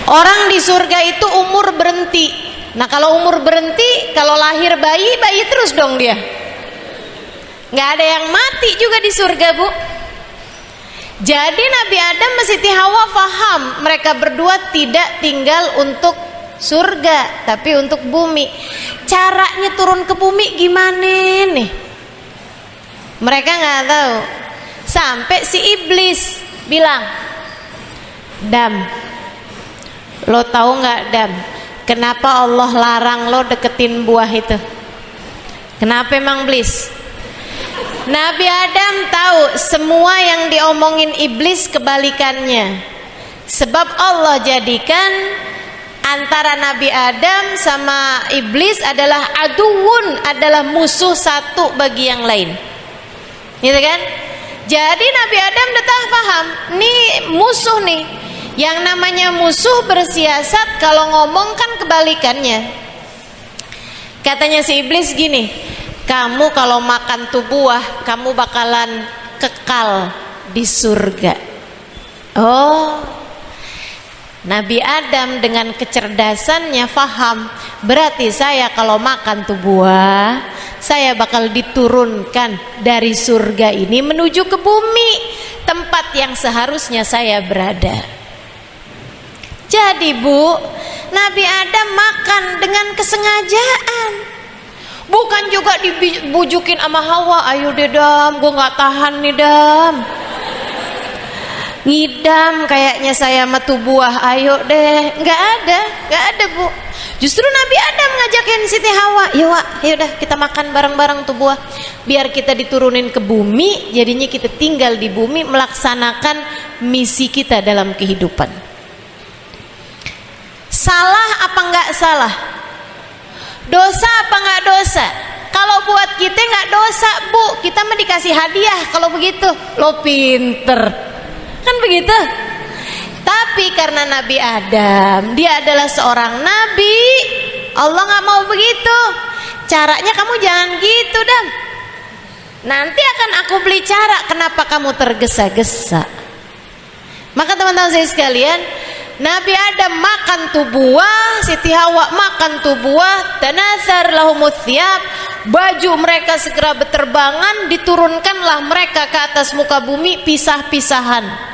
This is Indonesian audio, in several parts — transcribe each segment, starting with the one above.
Orang di surga itu umur berhenti. Nah kalau umur berhenti, kalau lahir bayi, bayi terus dong dia. Nggak ada yang mati juga di surga, Bu. Jadi Nabi Adam dan Siti Hawa faham mereka berdua tidak tinggal untuk surga, tapi untuk bumi. Caranya turun ke bumi gimana nih? Mereka nggak tahu. Sampai si iblis bilang, Dam, lo tahu nggak Dam, kenapa Allah larang lo deketin buah itu? Kenapa emang iblis? Nabi Adam tahu semua yang diomongin iblis kebalikannya. Sebab Allah jadikan antara Nabi Adam sama iblis adalah aduun, adalah musuh satu bagi yang lain. Gitu kan? Jadi Nabi Adam udah paham, nih musuh nih. Yang namanya musuh bersiasat kalau ngomong kan kebalikannya. Katanya si iblis gini, kamu kalau makan tuh buah, kamu bakalan kekal di surga. Oh, Nabi Adam dengan kecerdasannya faham, berarti saya kalau makan tuh buah, saya bakal diturunkan dari surga ini menuju ke bumi, tempat yang seharusnya saya berada. Jadi Bu, Nabi Adam makan dengan kesengajaan, bukan juga dibujukin sama Hawa, ayo deh Dam, gue gak tahan nih Dam, ngidam kayaknya saya sama tuh buah, ayo deh. Gak ada Bu. Justru Nabi Adam ngajakin Siti Hawa, yuk Wak, yaudah kita makan bareng-bareng tuh buah, biar kita diturunin ke bumi, jadinya kita tinggal di bumi melaksanakan misi kita dalam kehidupan. Salah apa enggak salah? Dosa apa enggak dosa? Kalau buat kita enggak dosa Bu, kita mah dikasih hadiah kalau begitu. Lo pinter, kan begitu. Tapi karena Nabi Adam, dia adalah seorang nabi, Allah nggak mau begitu. Caranya kamu jangan gitu Dam, nanti akan aku beli cara kenapa kamu tergesa-gesa. Maka teman-teman saya sekalian, Nabi Adam makan tuh buah, Siti Hawa makan tuh buah, tanasar lahumut thiyab, baju mereka segera berterbangan, diturunkanlah mereka ke atas muka bumi pisah-pisahan.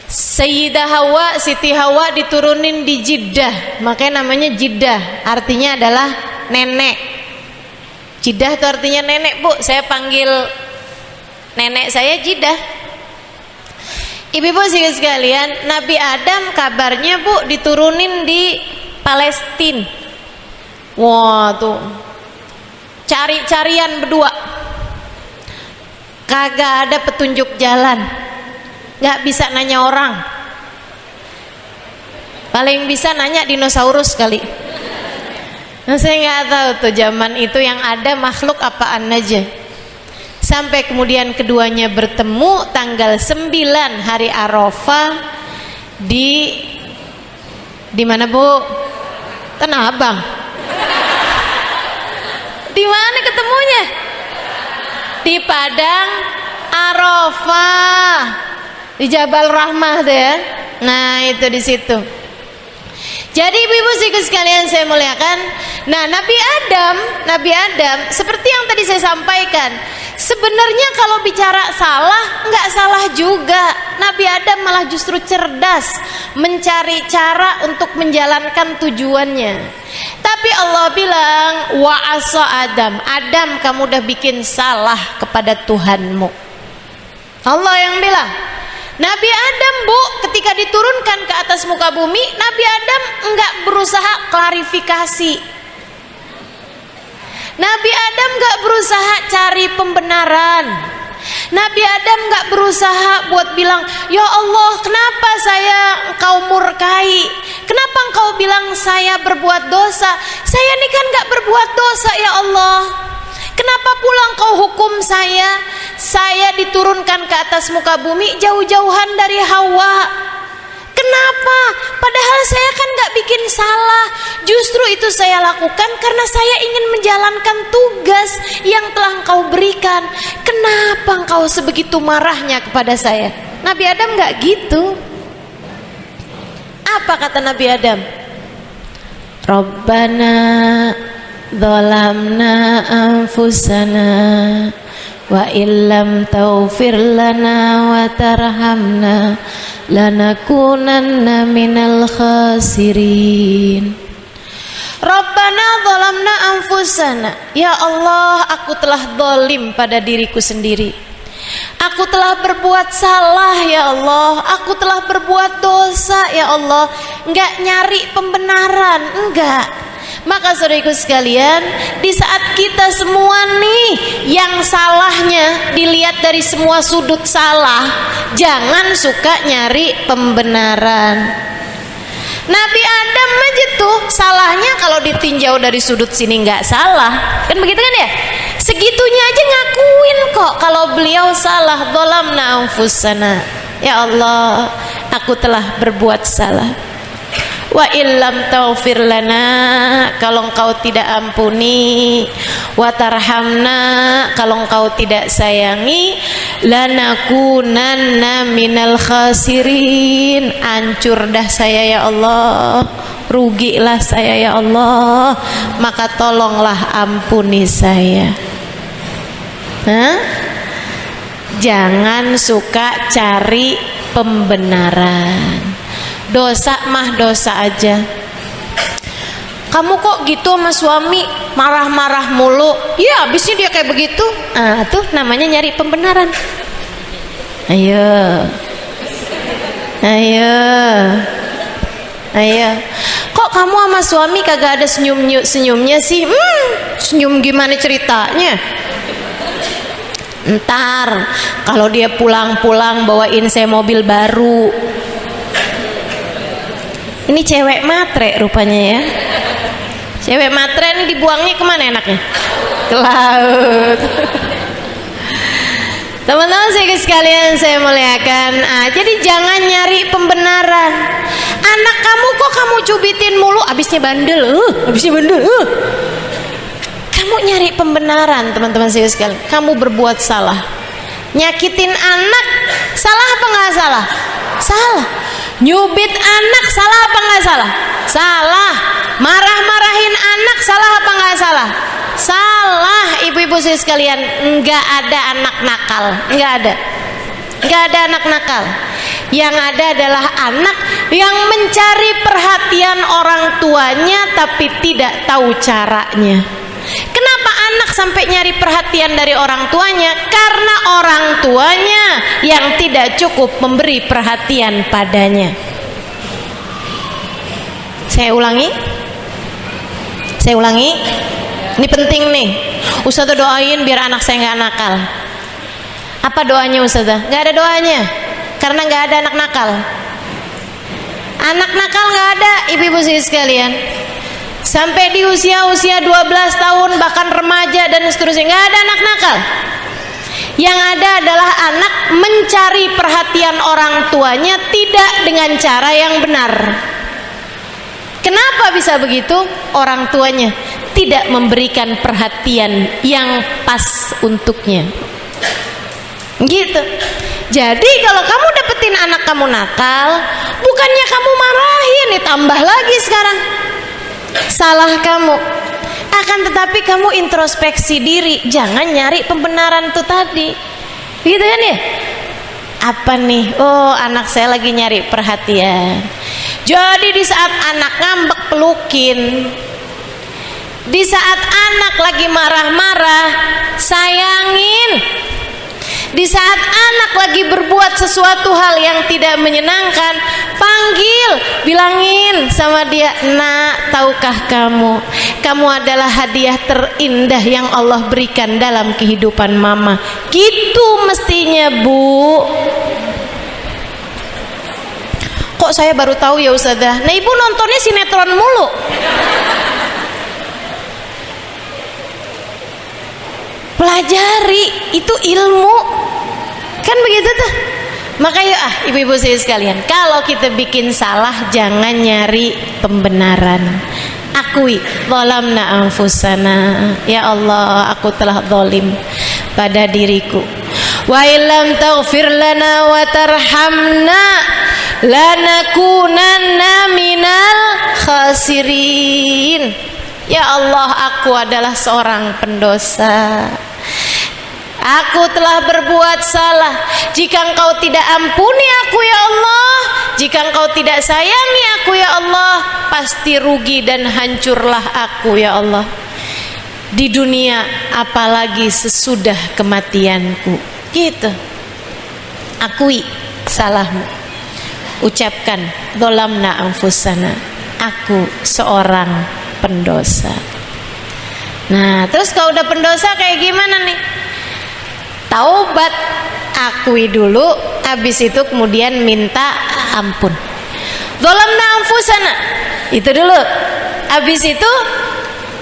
Sayyidah Hawa, Siti Hawa diturunin di Jiddah, makanya namanya Jiddah, artinya adalah nenek. Jiddah itu artinya nenek Bu, saya panggil nenek saya Jiddah. Ibu-ibu sekalian, Nabi Adam kabarnya Bu diturunin di Palestina. Wah tuh, cari-carian berdua, kagak ada petunjuk jalan, nggak bisa nanya orang, paling bisa nanya dinosaurus kali. Nah, saya nggak tahu tuh zaman itu yang ada makhluk apaan aja. Sampai kemudian keduanya bertemu tanggal 9 hari Arafah di mana Bu? Tanah Abang. Di mana ketemunya? Di Padang Arafah, di Jabal Rahmah tuh ya. Nah itu di situ. Jadi ibu-ibu sekalian saya muliakan, nah Nabi Adam seperti yang tadi saya sampaikan, sebenarnya kalau bicara salah, nggak salah juga. Nabi Adam malah justru cerdas mencari cara untuk menjalankan tujuannya. Tapi Allah bilang, wa asa Adam, kamu udah bikin salah kepada Tuhanmu. Allah yang bilang. Nabi Adam Bu, ketika diturunkan ke atas muka bumi, Nabi Adam enggak berusaha klarifikasi. Nabi Adam enggak berusaha cari pembenaran. Nabi Adam enggak berusaha buat bilang, ya Allah kenapa engkau murkai, kenapa engkau bilang saya berbuat dosa. Saya ini kan enggak berbuat dosa ya Allah, kenapa pula engkau hukum saya diturunkan ke atas muka bumi jauh-jauhan dari Hawa. Kenapa? Padahal saya kan gak bikin salah. Justru itu saya lakukan karena saya ingin menjalankan tugas yang telah engkau berikan. Kenapa engkau sebegitu marahnya kepada saya? Nabi Adam gak gitu. Apa kata Nabi Adam? Rabbana dzalamna anfusana wa illam taghfir lana wa tarhamna lanakunanna minal khasirin. Rabbana dzalamna anfusana, ya Allah, aku telah zalim pada diriku sendiri. Aku telah berbuat salah ya Allah, aku telah berbuat dosa ya Allah. Enggak nyari pembenaran, enggak. Maka saudaraku sekalian, di saat kita semua nih yang salahnya dilihat dari semua sudut salah, jangan suka nyari pembenaran. Nabi Adam aja tuh salahnya kalau ditinjau dari sudut sini nggak salah, kan begitu kan ya? Segitunya aja ngakuin kok kalau beliau salah. Dzalamna anfusana, ya Allah, aku telah berbuat salah. Wa illam taghfir lana, kalau engkau tidak ampuni, wa tarhamna, kalau engkau tidak sayangi, lanakunanna minal khasirin, hancur dah saya ya Allah, rugilah saya ya Allah, maka tolonglah ampuni saya. Jangan suka cari pembenaran. Dosa mah dosa aja. Kamu kok gitu sama suami, marah-marah mulu? Ya abisnya dia kayak begitu. Tuh namanya nyari pembenaran. Ayo, kok kamu sama suami kagak ada senyumnya sih? Senyum gimana ceritanya? Ntar kalau dia pulang-pulang bawain saya mobil baru. Ini cewek matre rupanya ya. Cewek matre ini dibuangnya kemana enaknya? Ke laut. Teman-teman sekalian saya muliakan, jadi jangan nyari pembenaran. Anak kamu kok kamu cubitin mulu, abisnya bandel, Kamu nyari pembenaran, teman-teman sekalian. Kamu berbuat salah, nyakitin anak, salah apa nggak salah? Salah. Nyubit anak, salah apa nggak salah? Salah. Marah-marahin anak, salah apa nggak salah? Salah. Ibu-ibu sekalian, nggak ada anak nakal, nggak ada anak nakal. Yang ada adalah anak yang mencari perhatian orang tuanya tapi tidak tahu caranya. Kenapa anak sampai nyari perhatian dari orang tuanya? Karena orang tuanya yang tidak cukup memberi perhatian padanya. Saya ulangi. Ini penting nih. Ustazah doain biar anak saya nggak nakal. Apa doanya Ustazah? Nggak ada doanya. Karena nggak ada anak nakal. Anak nakal nggak ada, ibu-ibu sekalian. Sampai di usia 12 tahun bahkan remaja dan seterusnya nggak ada anak nakal. Yang ada adalah anak mencari perhatian orang tuanya tidak dengan cara yang benar. Kenapa bisa begitu? Orang tuanya tidak memberikan perhatian yang pas untuknya. Gitu. Jadi kalau kamu dapetin anak kamu nakal, bukannya kamu marahin, ditambah lagi sekarang. Salah kamu. Akan tetapi kamu introspeksi diri, jangan nyari pembenaran tuh tadi. Gitu kan ya? Apa nih? Oh, anak saya lagi nyari perhatian. Jadi di saat anak ngambek pelukin. Di saat anak lagi marah-marah, sayangin. Di saat anak lagi berbuat sesuatu hal yang tidak menyenangkan, panggil, bilangin sama dia, "Nak, tahukah kamu adalah hadiah terindah yang Allah berikan dalam kehidupan mama." Gitu mestinya, Bu. Kok saya baru tahu ya Ustazah? Nah, Ibu nontonnya sinetron mulu. Pelajari, itu ilmu. Kan begitu tuh. Makanya ibu-ibu saya sekalian, kalau kita bikin salah jangan nyari pembenaran. Akui, zalamna anfusana. Ya Allah, aku telah zalim pada diriku. Wa illam taghfir lana wa tarhamna, lanakunanna minal khasirin. Ya Allah, aku adalah seorang pendosa. Aku telah berbuat salah. Jika Engkau tidak ampuni aku ya Allah, jika Engkau tidak sayangi aku ya Allah, pasti rugi dan hancurlah aku ya Allah, di dunia apalagi sesudah kematianku. Gitu. Akui salahmu. Ucapkan dzalamna anfusana, aku seorang pendosa. Nah, terus kalau udah pendosa kayak gimana nih? Taubat, akui dulu, habis itu kemudian minta ampun. Dzalamna anfusana, itu dulu. Habis itu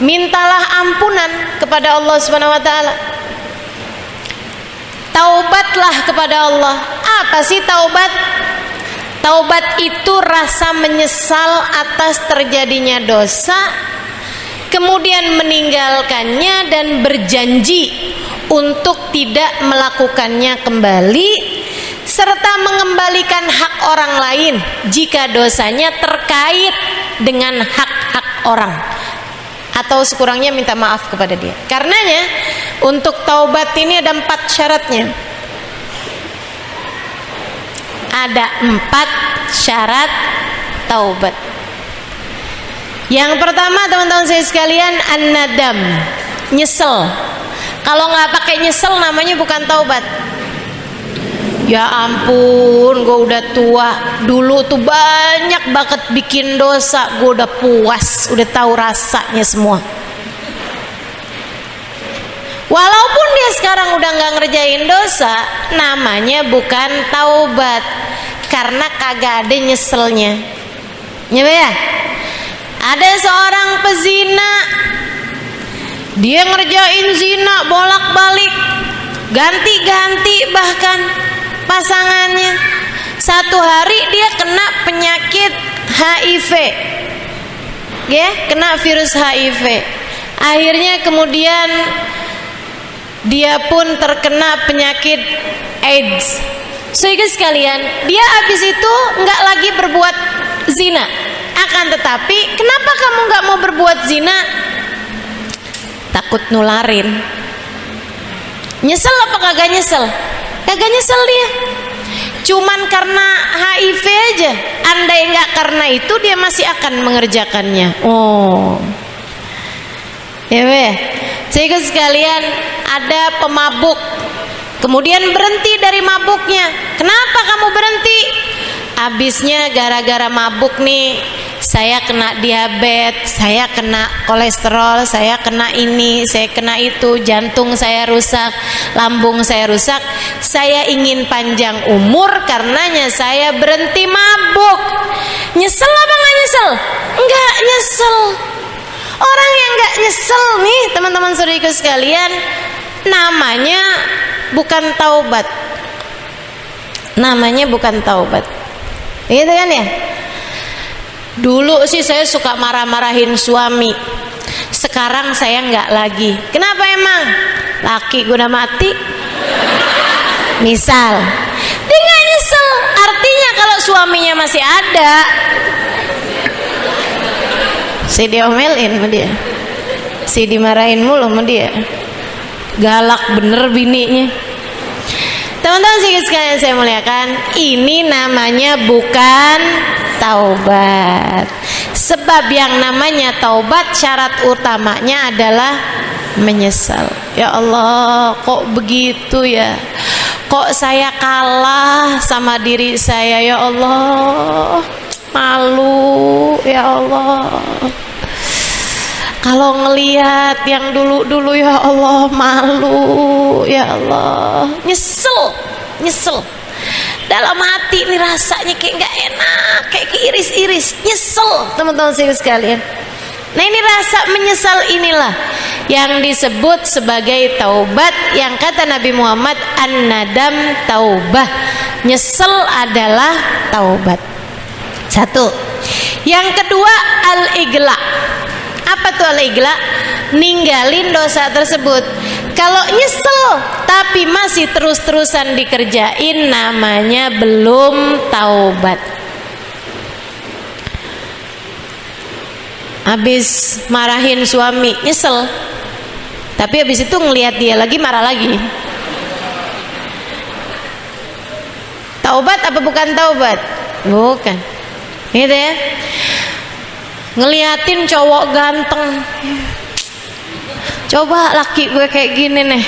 mintalah ampunan kepada Allah Subhanahu wa taala. Taubatlah kepada Allah. Apa sih taubat? Taubat itu rasa menyesal atas terjadinya dosa, kemudian meninggalkannya dan berjanji untuk tidak melakukannya kembali, serta mengembalikan hak orang lain jika dosanya terkait dengan hak-hak orang, atau sekurangnya minta maaf kepada dia. Karenanya untuk taubat ini ada 4 syaratnya. Ada 4 syarat taubat. Yang pertama, teman-teman saya sekalian, an-nadam, nyesel. Kalau nggak pakai nyesel namanya bukan taubat. Ya ampun, gue udah tua, dulu tuh banyak banget bikin dosa, gue udah puas, udah tahu rasanya semua. Walaupun dia sekarang udah nggak ngerjain dosa, namanya bukan taubat, karena kagak ada nyeselnya. Ya, ada seorang pezina, dia ngerjain zina bolak-balik, ganti-ganti bahkan pasangannya. Satu hari dia kena penyakit HIV, ya, kena virus HIV. Akhirnya kemudian dia pun terkena penyakit AIDS. Sehingga sekalian, dia habis itu nggak lagi berbuat zina. Akan tetapi, kenapa kamu nggak mau berbuat zina? Takut nularin. Nyesel apa kagak nyesel? Kagak nyesel dia. Cuman karena HIV aja. Andai nggak karena itu, dia masih akan mengerjakannya. Oh, ya weh. Sehingga sekalian, ada pemabuk, kemudian berhenti dari mabuknya. Kenapa kamu berhenti? Habisnya gara-gara mabuk nih, saya kena diabetes, saya kena kolesterol, saya kena ini, saya kena itu, jantung saya rusak, lambung saya rusak. Saya ingin panjang umur, karenanya saya berhenti mabuk. Nyesel apa nggak nyesel? Nggak nyesel. Orang yang nggak nyesel nih, teman-teman saudariku sekalian, namanya bukan taubat. Namanya bukan taubat. Gitu kan ya? Dulu sih saya suka marah-marahin suami. Sekarang saya nggak lagi. Kenapa emang? Laki gue udah mati. Misal, dia nggak nyesel. Artinya kalau suaminya masih ada, si diomelin sama dia, si dimarahin mulu sama dia. Galak bener bininya. Teman-teman sekalian saya muliakan, ini namanya bukan taubat. Sebab yang namanya taubat, syarat utamanya adalah menyesal. Ya Allah, kok begitu ya? Kok saya kalah sama diri saya, ya Allah? Malu, ya Allah. Kalau ngelihat yang dulu-dulu, ya Allah, malu, ya Allah. Nyesel dalam hati ini, rasanya kayak nggak enak, kayak keiris-iris, nyesel, teman-teman sekalian. Nah, ini rasa menyesal inilah yang disebut sebagai taubat, yang kata Nabi Muhammad, an-nadam taubah. Nyesel adalah taubat. Satu. Yang kedua, al-igla. Apa tuh al-igla? Ninggalin dosa tersebut. Kalau nyesel tapi masih terus-terusan dikerjain, namanya belum taubat. habis marahin suami, nyesel. Tapi habis itu ngelihat dia lagi, marah lagi. Taubat apa bukan taubat? Bukan. Gitu ya. Ngeliatin cowok ganteng, coba laki gue kayak gini nih,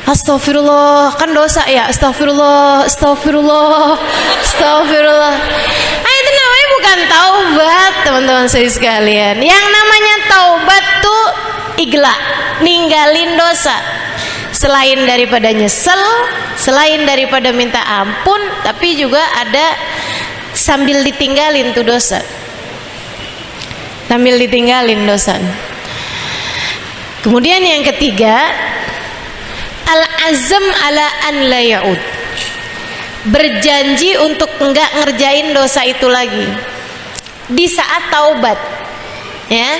astagfirullah, kan dosa ya, astagfirullah, astagfirullah, astagfirullah. Itu namanya bukan taubat, teman-teman saya sekalian. Yang namanya taubat tuh igla, ninggalin dosa. Selain daripada nyesel, selain daripada minta ampun, tapi juga ada sambil ditinggalin tuh dosa, sambil ditinggalin dosa. Kemudian yang ketiga, al-azam ala an la ya'ud, berjanji untuk enggak ngerjain dosa itu lagi di saat taubat, ya.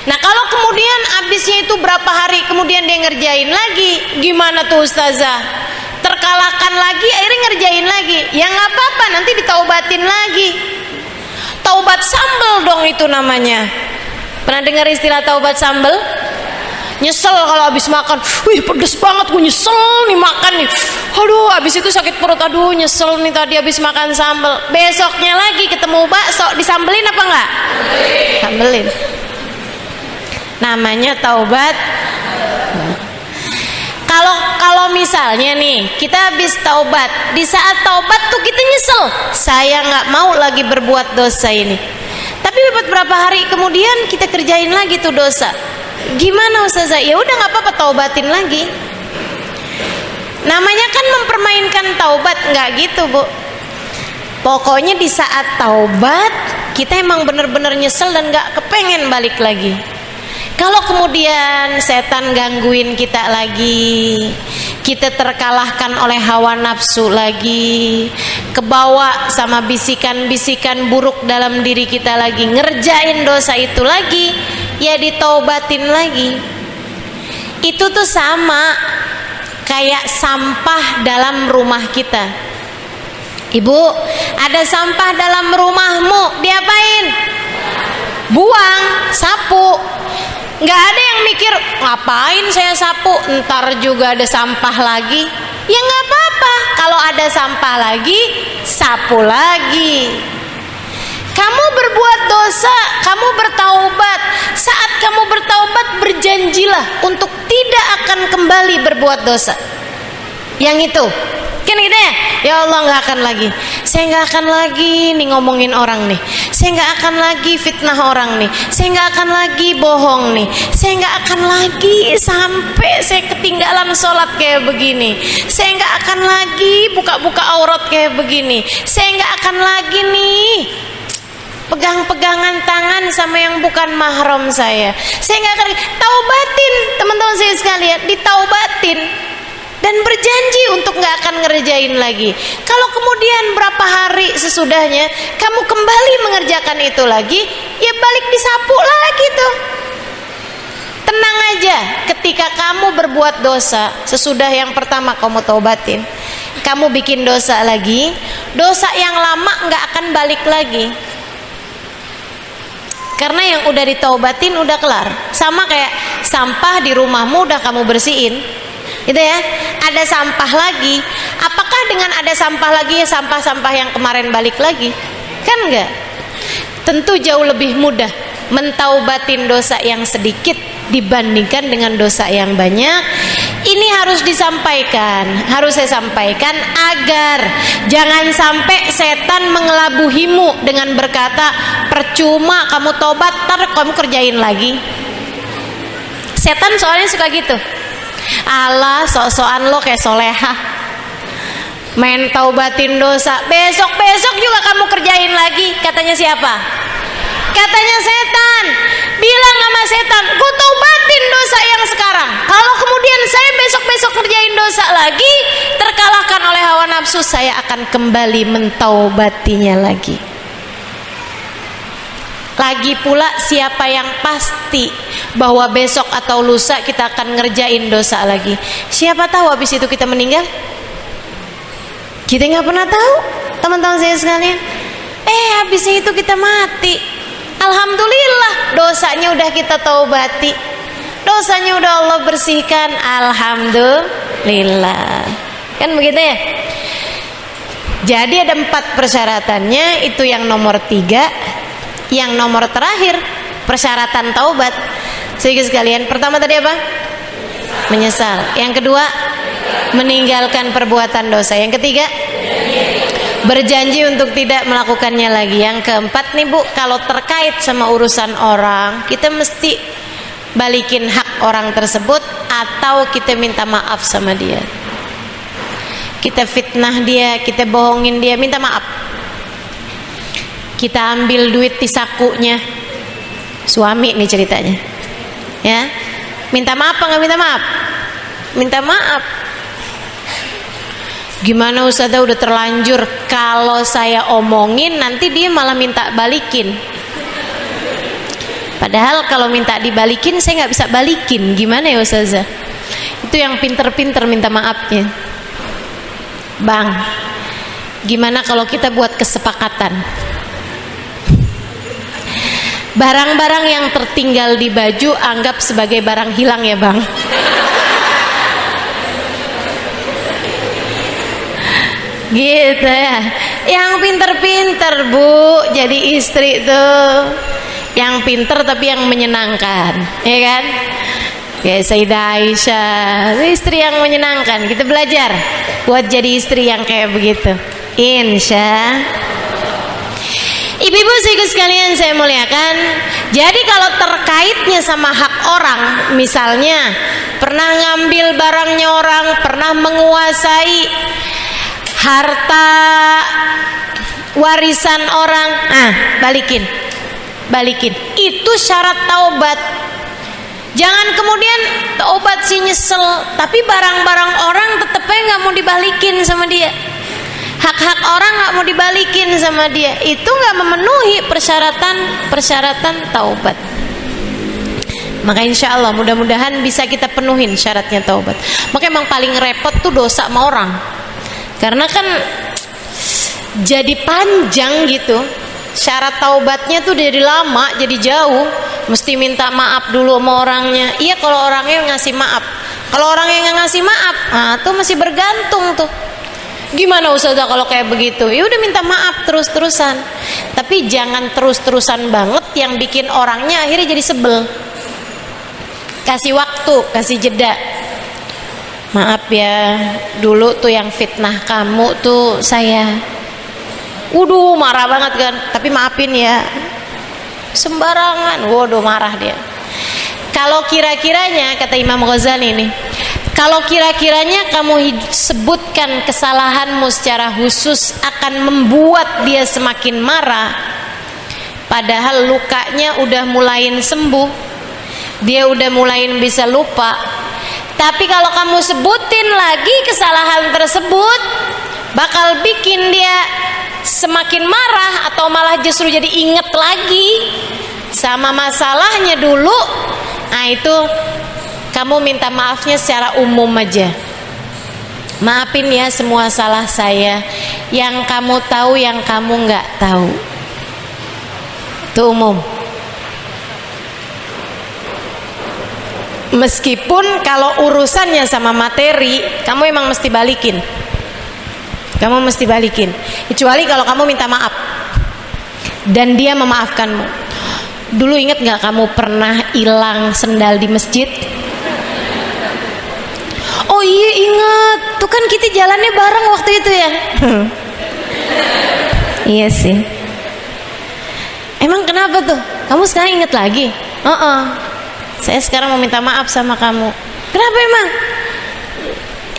Nah kalau kemudian abisnya itu berapa hari kemudian dia ngerjain lagi, gimana tuh ustazah? Terkalahkan lagi, akhirnya ngerjain lagi. Ya nggak apa-apa, nanti ditaubatin lagi. Taubat sambel dong itu namanya. Pernah dengar istilah taubat sambel? Nyesel kalau habis makan, wih pedes banget, gue nyesel nih makan nih, aduh habis itu sakit perut, aduh nyesel nih tadi habis makan sambel. Besoknya lagi ketemu bakso, disambelin apa enggak? Sambelin. Namanya taubat. Kalau misalnya nih kita habis taubat, di saat taubat tuh kita nyesel, saya nggak mau lagi berbuat dosa ini. Tapi beberapa hari kemudian kita kerjain lagi tuh dosa. Gimana ustazah? Ya udah nggak apa-apa, taubatin lagi. Namanya kan mempermainkan taubat, nggak gitu bu. Pokoknya di saat taubat kita emang bener-bener nyesel dan nggak kepengen balik lagi. Kalau kemudian setan gangguin kita lagi, kita terkalahkan oleh hawa nafsu lagi, kebawa sama bisikan-bisikan buruk dalam diri kita lagi, ngerjain dosa itu lagi, ya ditaubatin lagi. Itu tuh sama kayak sampah dalam rumah kita. Ibu, ada sampah dalam rumahmu, diapain? Buang, sapu. Nggak ada yang mikir, ngapain saya sapu, ntar juga ada sampah lagi. Ya nggak apa-apa, kalau ada sampah lagi, sapu lagi. Kamu berbuat dosa, kamu bertaubat. Saat kamu bertaubat, berjanjilah untuk tidak akan kembali berbuat dosa. Yang itu kan gitu ya, ya Allah nggak akan lagi, saya nggak akan lagi nih ngomongin orang nih, saya nggak akan lagi fitnah orang nih, saya nggak akan lagi bohong nih, saya nggak akan lagi sampai saya ketinggalan sholat kayak begini, saya nggak akan lagi buka-buka aurat kayak begini, saya nggak akan lagi nih pegang-pegangan tangan sama yang bukan mahram saya nggak akan. Taubatin teman-teman saya sekalian, ditaubatin dan berjanji untuk nggak akan ngerjain lagi. Kalau kemudian berapa hari sesudahnya kamu kembali mengerjakan itu lagi, ya balik disapu lagi tuh. Tenang aja, ketika kamu berbuat dosa sesudah yang pertama kamu taubatin, kamu bikin dosa lagi, dosa yang lama nggak akan balik lagi. Karena yang udah ditaubatin udah kelar. Sama kayak sampah di rumahmu udah kamu bersihin, gitu ya. Ada sampah lagi, apakah dengan ada sampah lagi ya sampah-sampah yang kemarin balik lagi? Kan enggak. Tentu jauh lebih mudah mentaubatin dosa yang sedikit dibandingkan dengan dosa yang banyak. Ini harus disampaikan, harus saya sampaikan agar jangan sampai setan mengelabuhimu dengan berkata, percuma kamu tobat, ntar kamu kerjain lagi. Setan soalnya suka gitu. Allah, sok-sokan lo kayak soleha, main taubatin dosa, besok-besok juga kamu kerjain lagi. Katanya siapa? Katanya setan. Bilang sama setan, gue taubatin dosa yang sekarang, kalau kemudian saya besok-besok kerjain dosa lagi, terkalahkan oleh hawa nafsu, saya akan kembali mentaubatinya lagi. Lagi pula siapa yang pasti bahwa besok atau lusa kita akan ngerjain dosa lagi? Siapa tahu habis itu kita meninggal? Kita nggak pernah tahu, teman-teman saya sekalian. Habisnya itu kita mati. alhamdulillah dosanya udah kita taubati, dosanya udah Allah bersihkan, alhamdulillah. Kan begitu ya. Jadi ada 4 persyaratannya, itu yang nomor 3. Yang nomor terakhir persyaratan taubat. Sehingga sekalian, pertama tadi apa? Menyesal. Yang kedua, meninggalkan perbuatan dosa. Yang ketiga, berjanji untuk tidak melakukannya lagi. Yang keempat nih Bu, kalau terkait sama urusan orang, kita mesti balikin hak orang tersebut atau kita minta maaf sama dia. Kita fitnah dia, kita bohongin dia, minta maaf. Kita ambil duit di sakunya, suami nih ceritanya, ya, minta maaf apa nggak minta maaf? Minta maaf. Gimana Ustazah, udah terlanjur, kalau saya omongin nanti dia malah minta balikin. Padahal kalau minta dibalikin saya nggak bisa balikin, gimana ya Ustazah? Itu yang pinter-pinter minta maafnya. Bang, gimana kalau kita buat kesepakatan? Barang-barang yang tertinggal di baju anggap sebagai barang hilang ya Bang. Gitu ya. Yang pinter-pinter Bu, jadi istri tuh yang pinter tapi yang menyenangkan, ya kan? Ya Sayyidah Aisyah, istri yang menyenangkan. Kita belajar buat jadi istri yang kayak begitu, insya. Ibu-ibu sekalian saya muliakan. Jadi kalau terkaitnya sama hak orang, misalnya pernah ngambil barangnya orang, pernah menguasai harta warisan orang, balikin. Itu syarat taubat. Jangan kemudian taubat sih nyesel, tapi barang-barang orang tetepnya nggak mau dibalikin sama dia. Hak-hak orang nggak mau dibalikin sama dia. Itu nggak memenuhi persyaratan taubat. Maka insya Allah mudah-mudahan bisa kita penuhin syaratnya taubat. Maka emang paling repot tuh dosa sama orang. Karena kan jadi panjang gitu. Syarat taubatnya tuh jadi lama, jadi jauh. Mesti minta maaf dulu sama orangnya. Iya kalau orangnya ngasih maaf. Kalau orangnya nggak ngasih maaf, tuh masih bergantung tuh. Gimana Ustazah kalau kayak begitu? Ya udah minta maaf terus-terusan. Tapi jangan terus-terusan banget yang bikin orangnya akhirnya jadi sebel. Kasih waktu, kasih jeda. Maaf ya, dulu tuh yang fitnah kamu tuh saya. Waduh marah banget kan, tapi maafin ya. Sembarangan, waduh marah dia. Kalau kira-kiranya, kata Imam Ghazali nih, kalau kira-kiranya kamu sebutkan kesalahanmu secara khusus akan membuat dia semakin marah, padahal lukanya udah mulai sembuh, dia udah mulai bisa lupa. Tapi kalau kamu sebutin lagi kesalahan tersebut, bakal bikin dia semakin marah atau malah justru jadi inget lagi sama masalahnya dulu. Nah itu kamu minta maafnya secara umum aja. Maafin ya semua salah saya, yang kamu tahu, yang kamu nggak tahu. Itu umum. Meskipun kalau urusannya sama materi, kamu emang mesti balikin. Kamu mesti balikin. Kecuali kalau kamu minta maaf dan dia memaafkanmu. Dulu inget nggak kamu pernah hilang sendal di masjid? Oh iya inget, tuh kan kita jalannya bareng waktu itu ya. Iya sih. Emang kenapa tuh? Kamu sekarang inget lagi? Saya sekarang mau minta maaf sama kamu. Kenapa emang?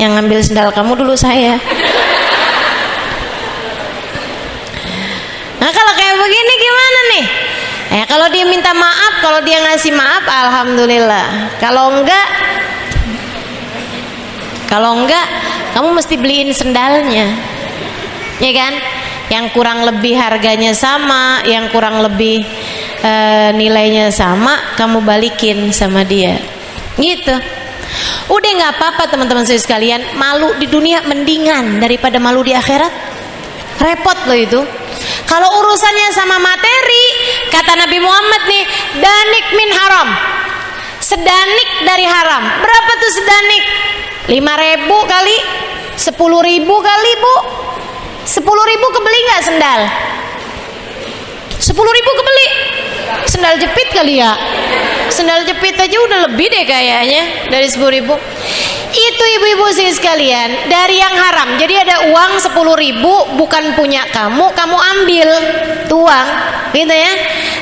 Yang ngambil sendal kamu dulu saya. Nah kalau kayak begini gimana nih? Kalau dia minta maaf, kalau dia ngasih maaf, alhamdulillah. Kalau enggak, kamu mesti beliin sendalnya, ya kan? Yang kurang lebih harganya sama, yang kurang lebih nilainya sama, kamu balikin sama dia, gitu. Udah nggak apa-apa teman-teman saya sekalian. Malu di dunia mendingan daripada malu di akhirat. Repot loh itu. Kalau urusannya sama materi, Kata Nabi Muhammad nih, danik min haram, sedanik dari haram. Berapa tuh sedanik? 5.000 kali, 10.000 kali bu, 10.000 kebeli nggak sendal? 10.000 kebeli sendal jepit kali ya? Sendal jepit aja udah lebih deh kayaknya dari 10.000. Itu ibu-ibu sih sekalian, dari yang haram. Jadi ada uang 10.000 bukan punya kamu, kamu ambil tuang, gitu ya.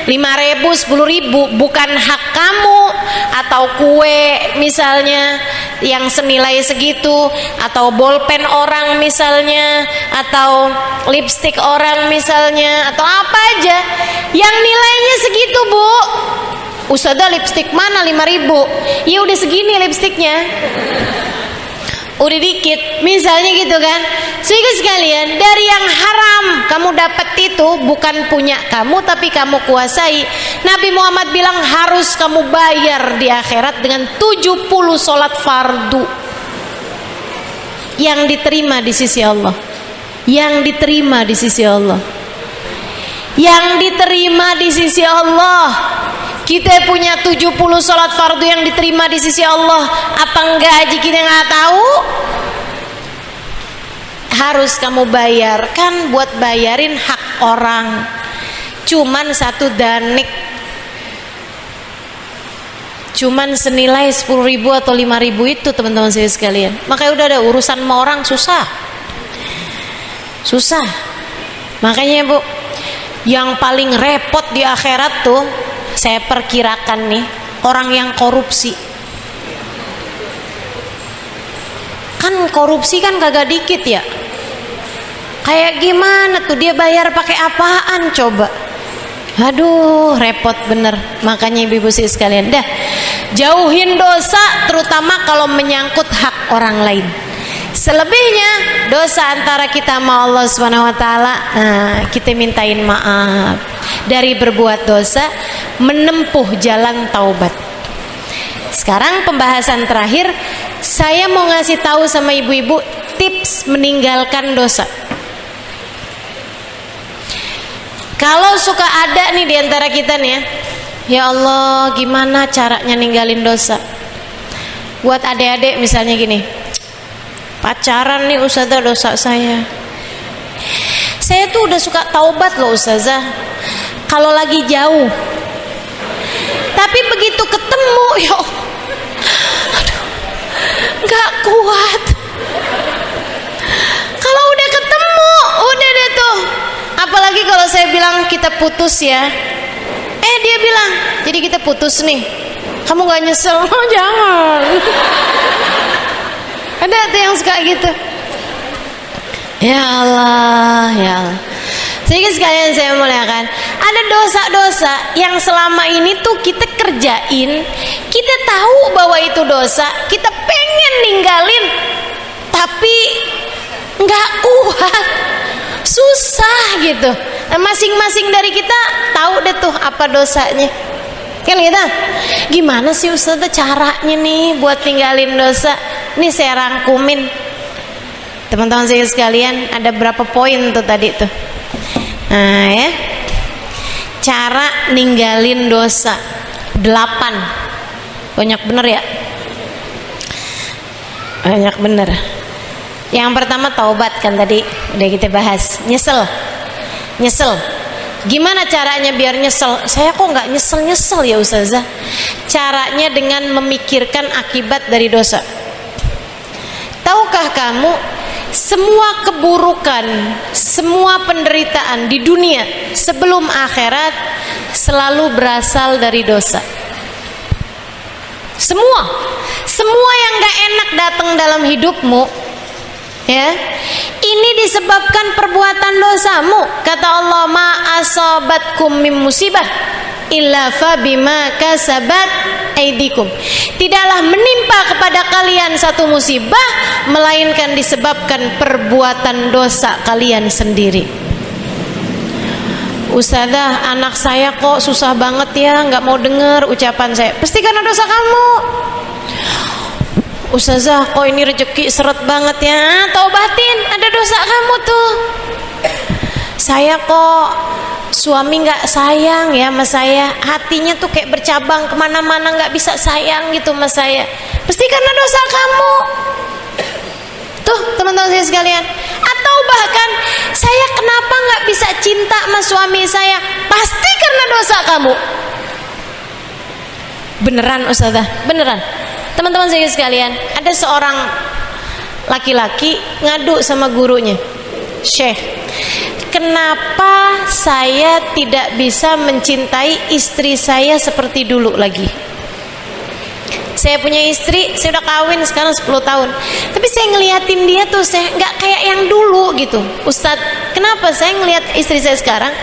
5.000, 10.000 bukan hak kamu, atau kue misalnya yang senilai segitu, atau bolpen orang misalnya, atau lipstik orang misalnya, atau apa aja yang nilainya segitu bu. Ustazah lipstik mana 5.000? Ya udah segini lipstiknya, udah dikit misalnya gitu kan. Sehingga sekalian, dari yang haram kamu dapat itu bukan punya kamu tapi kamu kuasai. Nabi Muhammad bilang harus kamu bayar di akhirat dengan 70 sholat fardu yang diterima di sisi Allah, yang diterima di sisi Allah, yang diterima di sisi Allah. Kita punya 70 sholat fardu yang diterima di sisi Allah. Apa enggak aja kita nggak tahu? Harus kamu bayarkan buat bayarin hak orang. Cuman satu danik, cuman senilai 10.000 atau 5.000 itu teman-teman saya sekalian. Makanya udah ada urusan sama orang susah. Susah. Makanya bu, yang paling repot di akhirat tuh, saya perkirakan nih, orang yang korupsi. Kan korupsi kan kagak dikit ya. Kayak gimana tuh dia bayar pakai apaan coba? Aduh, repot bener. Makanya ibu-ibu sekalian, dah jauhin dosa, terutama kalau menyangkut hak orang lain. Selebihnya dosa antara kita sama Allah Subhanahu wa taala, nah, kita mintain maaf dari berbuat dosa, menempuh jalan taubat. Sekarang pembahasan terakhir, saya mau ngasih tahu sama ibu-ibu tips meninggalkan dosa. Kalau suka ada nih di antara kita nih ya Allah, gimana caranya ninggalin dosa? Buat adik-adik misalnya gini, pacaran nih ustazah, dosa saya tuh udah suka taubat loh ustazah kalau lagi jauh, tapi begitu ketemu ya aduh, gak kuat. Kalau udah ketemu udah deh tuh. Apalagi kalau saya bilang kita putus ya, dia bilang jadi kita putus nih, kamu gak nyesel? Oh jangan. Ada tuh yang suka gitu. Ya Allah, ya Allah. Sehingga sekalian saya muliakan, ada dosa-dosa yang selama ini tuh kita kerjain, kita tahu bahwa itu dosa, kita pengen ninggalin, tapi nggak kuat, susah gitu. Nah, masing-masing dari kita tahu deh tuh apa dosanya. Kan gitu. Gimana sih Ustazah caranya nih buat tinggalin dosa? Nih saya rangkumin teman-teman saya sekalian, ada berapa poin tuh tadi tuh. Nah ya, cara ninggalin dosa 8. Banyak bener ya, banyak bener. Yang pertama taubat, kan tadi udah kita bahas. Nyesel. Gimana caranya biar nyesel? Saya kok nggak nyesel ya Ustazah? Caranya dengan memikirkan akibat dari dosa. Tahukah kamu, semua keburukan, semua penderitaan di dunia sebelum akhirat selalu berasal dari dosa. Semua yang gak enak datang dalam hidupmu, ya, ini disebabkan perbuatan dosamu. Kata Allah, ma asabatkum min musibah illa fa bima kasabat aidikum. Tidaklah menimpa kepada kalian satu musibah melainkan disebabkan perbuatan dosa kalian sendiri. Ustazah, anak saya kok susah banget ya, nggak mau dengar ucapan saya. Pasti karena dosa kamu. Ustazah, kok ini rezeki seret banget ya. Taubatin, ada dosa kamu tuh. saya kok suami nggak sayang ya sama saya, hatinya tuh kayak bercabang kemana-mana, nggak bisa sayang gitu sama saya. Pasti karena dosa kamu. Tuh teman-teman saya sekalian. Atau bahkan saya kenapa nggak bisa cinta sama suami saya, pasti karena dosa kamu. Beneran Ustazah, beneran. Teman-teman saya sekalian, ada seorang laki-laki ngadu sama gurunya, Syekh, kenapa saya tidak bisa mencintai istri saya seperti dulu lagi? Saya punya istri, saya udah kawin sekarang 10 tahun, tapi saya ngeliatin dia tuh, saya nggak kayak yang dulu gitu. Ustadz, kenapa saya ngelihat istri saya sekarang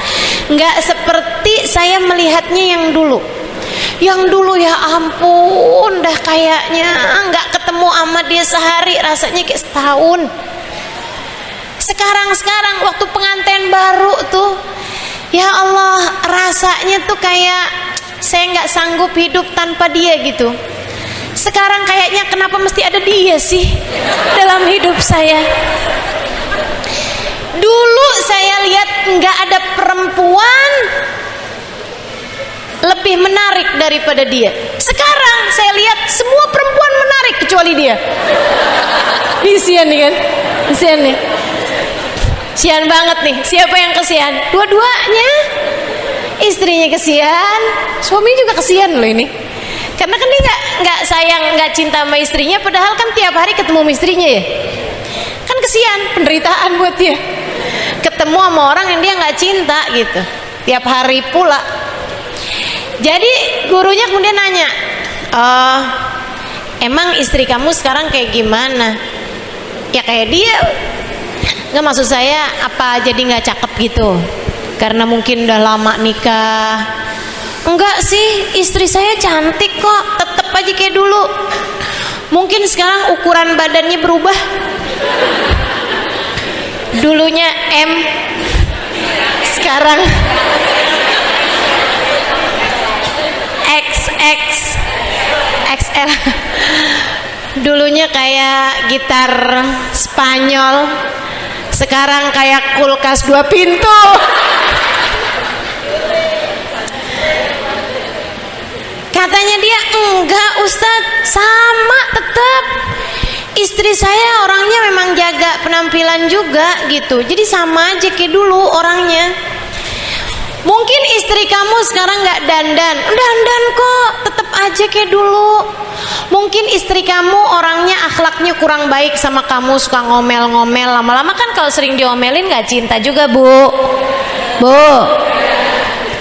nggak seperti saya melihatnya yang dulu? Yang dulu ya ampun, dah kayaknya nggak ketemu sama dia sehari rasanya kayak setahun. Sekarang waktu pengantin baru tuh, ya Allah, rasanya tuh kayak saya nggak sanggup hidup tanpa dia gitu. Sekarang kayaknya kenapa mesti ada dia sih dalam hidup saya. Dulu saya lihat nggak ada perempuan lebih menarik daripada dia. Sekarang saya lihat semua perempuan menarik kecuali dia. Kesian nih kan? Kesian nih. Kesian banget nih. Siapa yang kesian? Dua-duanya. Istrinya kesian, suami juga kesian loh ini. Karena kan dia nggak sayang, nggak cinta sama istrinya, padahal kan tiap hari ketemu sama istrinya ya. Kan kesian, penderitaan buat dia. Ketemu sama orang yang dia nggak cinta gitu, tiap hari pula. Jadi gurunya kemudian nanya, oh, emang istri kamu sekarang kayak gimana? Ya kayak dia. Nggak, maksud saya apa jadi nggak cakep gitu? Karena mungkin udah lama nikah. Enggak sih, istri saya cantik kok, tetep aja kayak dulu. Mungkin sekarang ukuran badannya berubah. Dulunya M, sekarang XL. Dulunya kayak gitar Spanyol, sekarang kayak kulkas 2 pintu. Katanya dia, enggak Ustadz, sama tetap. Istri saya orangnya memang jaga penampilan juga gitu, jadi sama aja kayak dulu orangnya. Mungkin istri kamu sekarang nggak dandan kok, tetap aja kayak dulu. Mungkin istri kamu orangnya akhlaknya kurang baik sama kamu, suka ngomel-ngomel. Lama-lama kan kalau sering diomelin nggak cinta juga, Bu.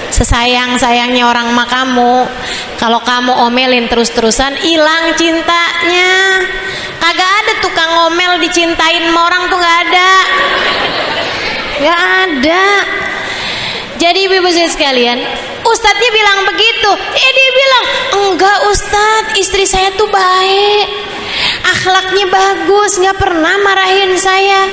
Sesayang-sayangnya orang sama kamu, kalau kamu omelin terus-terusan, hilang cintanya. Kagak ada tukang ngomel dicintain sama orang tuh, nggak ada. Jadi ibu-ibu saya sekalian, ustadznya bilang begitu, dia bilang, enggak Ustadz, istri saya tuh baik, akhlaknya bagus, nggak pernah marahin saya.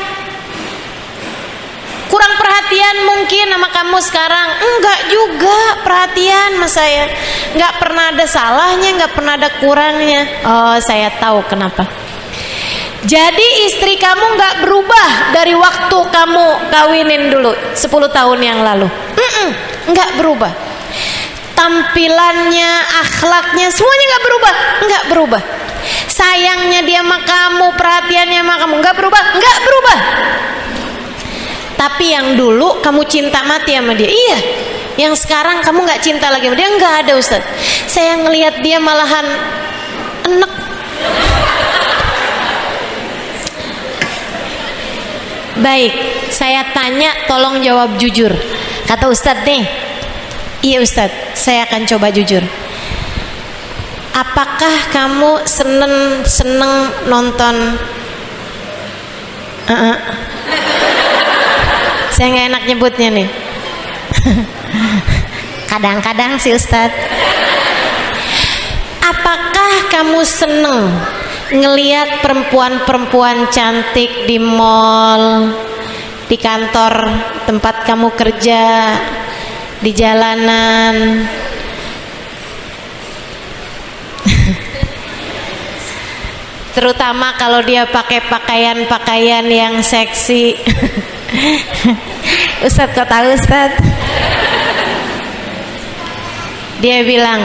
Kurang perhatian mungkin sama kamu sekarang. Enggak juga, perhatian sama saya, nggak pernah ada salahnya, nggak pernah ada kurangnya. Oh, saya tahu kenapa. Jadi istri kamu nggak berubah dari waktu kamu kawinin dulu 10 tahun yang lalu. Nggak berubah. Tampilannya, akhlaknya, semuanya nggak berubah. Sayangnya dia sama kamu, perhatiannya sama kamu nggak berubah. Tapi yang dulu kamu cinta mati sama dia, iya. Yang sekarang kamu nggak cinta lagi sama dia, nggak ada Ustaz. Saya ngelihat dia malahan enek. Baik, saya tanya, tolong jawab jujur. Kata Ustadz nih, iya Ustadz, saya akan coba jujur. Apakah kamu seneng nonton? Saya nggak enak nyebutnya nih. Kadang-kadang sih Ustadz. Apakah kamu seneng ngelihat perempuan-perempuan cantik di mall, di kantor tempat kamu kerja, di jalanan? Terutama kalau dia pakai pakaian-pakaian yang seksi. Ustadz, kok tahu Ustadz? Dia bilang,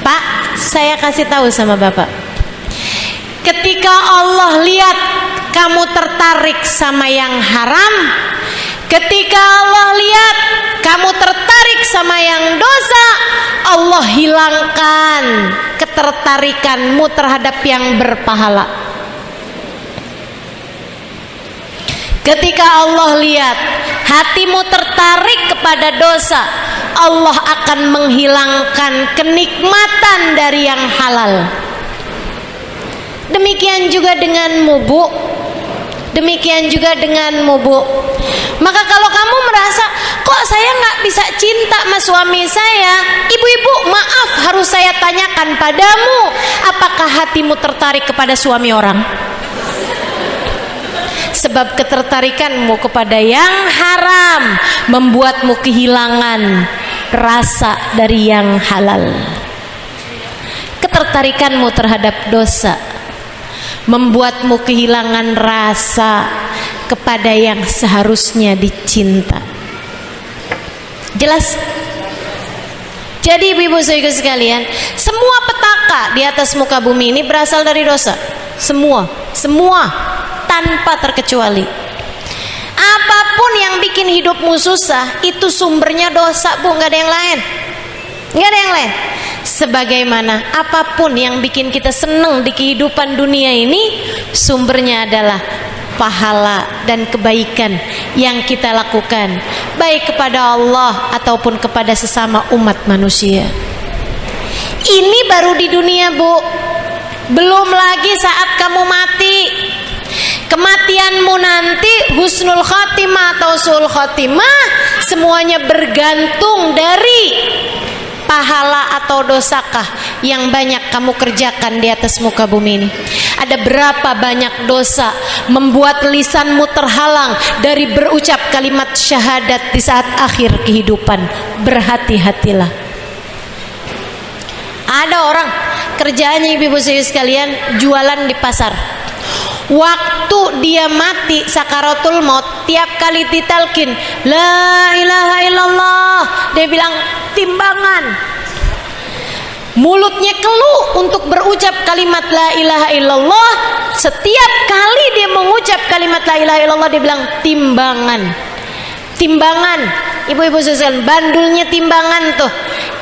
Pak, saya kasih tahu sama Bapak, ketika Allah lihat kamu tertarik sama yang haram, ketika Allah lihat kamu tertarik sama yang dosa, Allah hilangkan ketertarikanmu terhadap yang berpahala. Ketika Allah lihat hatimu tertarik kepada dosa, Allah akan menghilangkan kenikmatan dari yang halal. Demikian juga denganmu, Bu. Demikian juga denganmu, Bu. Maka kalau kamu merasa, kok saya nggak bisa cinta sama suami saya, ibu-ibu, maaf, harus saya tanyakan padamu, apakah hatimu tertarik kepada suami orang? Sebab ketertarikanmu kepada yang haram membuatmu kehilangan rasa dari yang halal. Ketertarikanmu terhadap dosa membuatmu kehilangan rasa kepada yang seharusnya dicinta. Jelas? Jadi ibu-ibu saudara sekalian, semua petaka di atas muka bumi ini berasal dari dosa. Semua tanpa terkecuali. Apapun yang bikin hidupmu susah, itu sumbernya dosa, Bu, nggak ada yang lain. Nggak ada yang lain. Sebagaimana apapun yang bikin kita senang di kehidupan dunia ini, sumbernya adalah pahala dan kebaikan yang kita lakukan, baik kepada Allah ataupun kepada sesama umat manusia. Ini baru di dunia, Bu. Belum lagi saat kamu mati. Kematianmu nanti, husnul khotimah atau su'ul khotimah, semuanya bergantung dari pahala atau dosakah yang banyak kamu kerjakan di atas muka bumi ini. Ada berapa banyak dosa membuat lisanmu terhalang dari berucap kalimat syahadat di saat akhir kehidupan. Berhati-hatilah. Ada orang kerjaannya, ibu-ibu sekalian, jualan di pasar. Waktu dia mati sakaratul maut, tiap kali ditalkin la ilaha illallah, dia bilang timbangan. Mulutnya keluh untuk berucap kalimat la ilaha illallah. Setiap kali dia mengucap kalimat la ilaha illallah, dia bilang timbangan. Timbangan, ibu-ibu sekalian, bandulnya timbangan tuh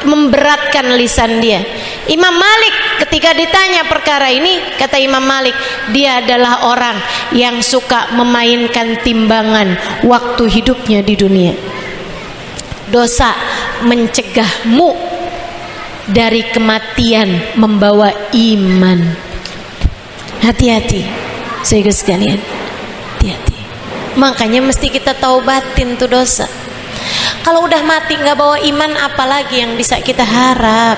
memberatkan lisan dia. Imam Malik ketika ditanya perkara ini, kata Imam Malik, dia adalah orang yang suka memainkan timbangan waktu hidupnya di dunia. Dosa mencegahmu dari kematian membawa iman. Hati-hati, saudara sekalian, hati-hati. Makanya mesti kita taubatin tuh dosa. Kalau udah mati nggak bawa iman, apalagi yang bisa kita harap?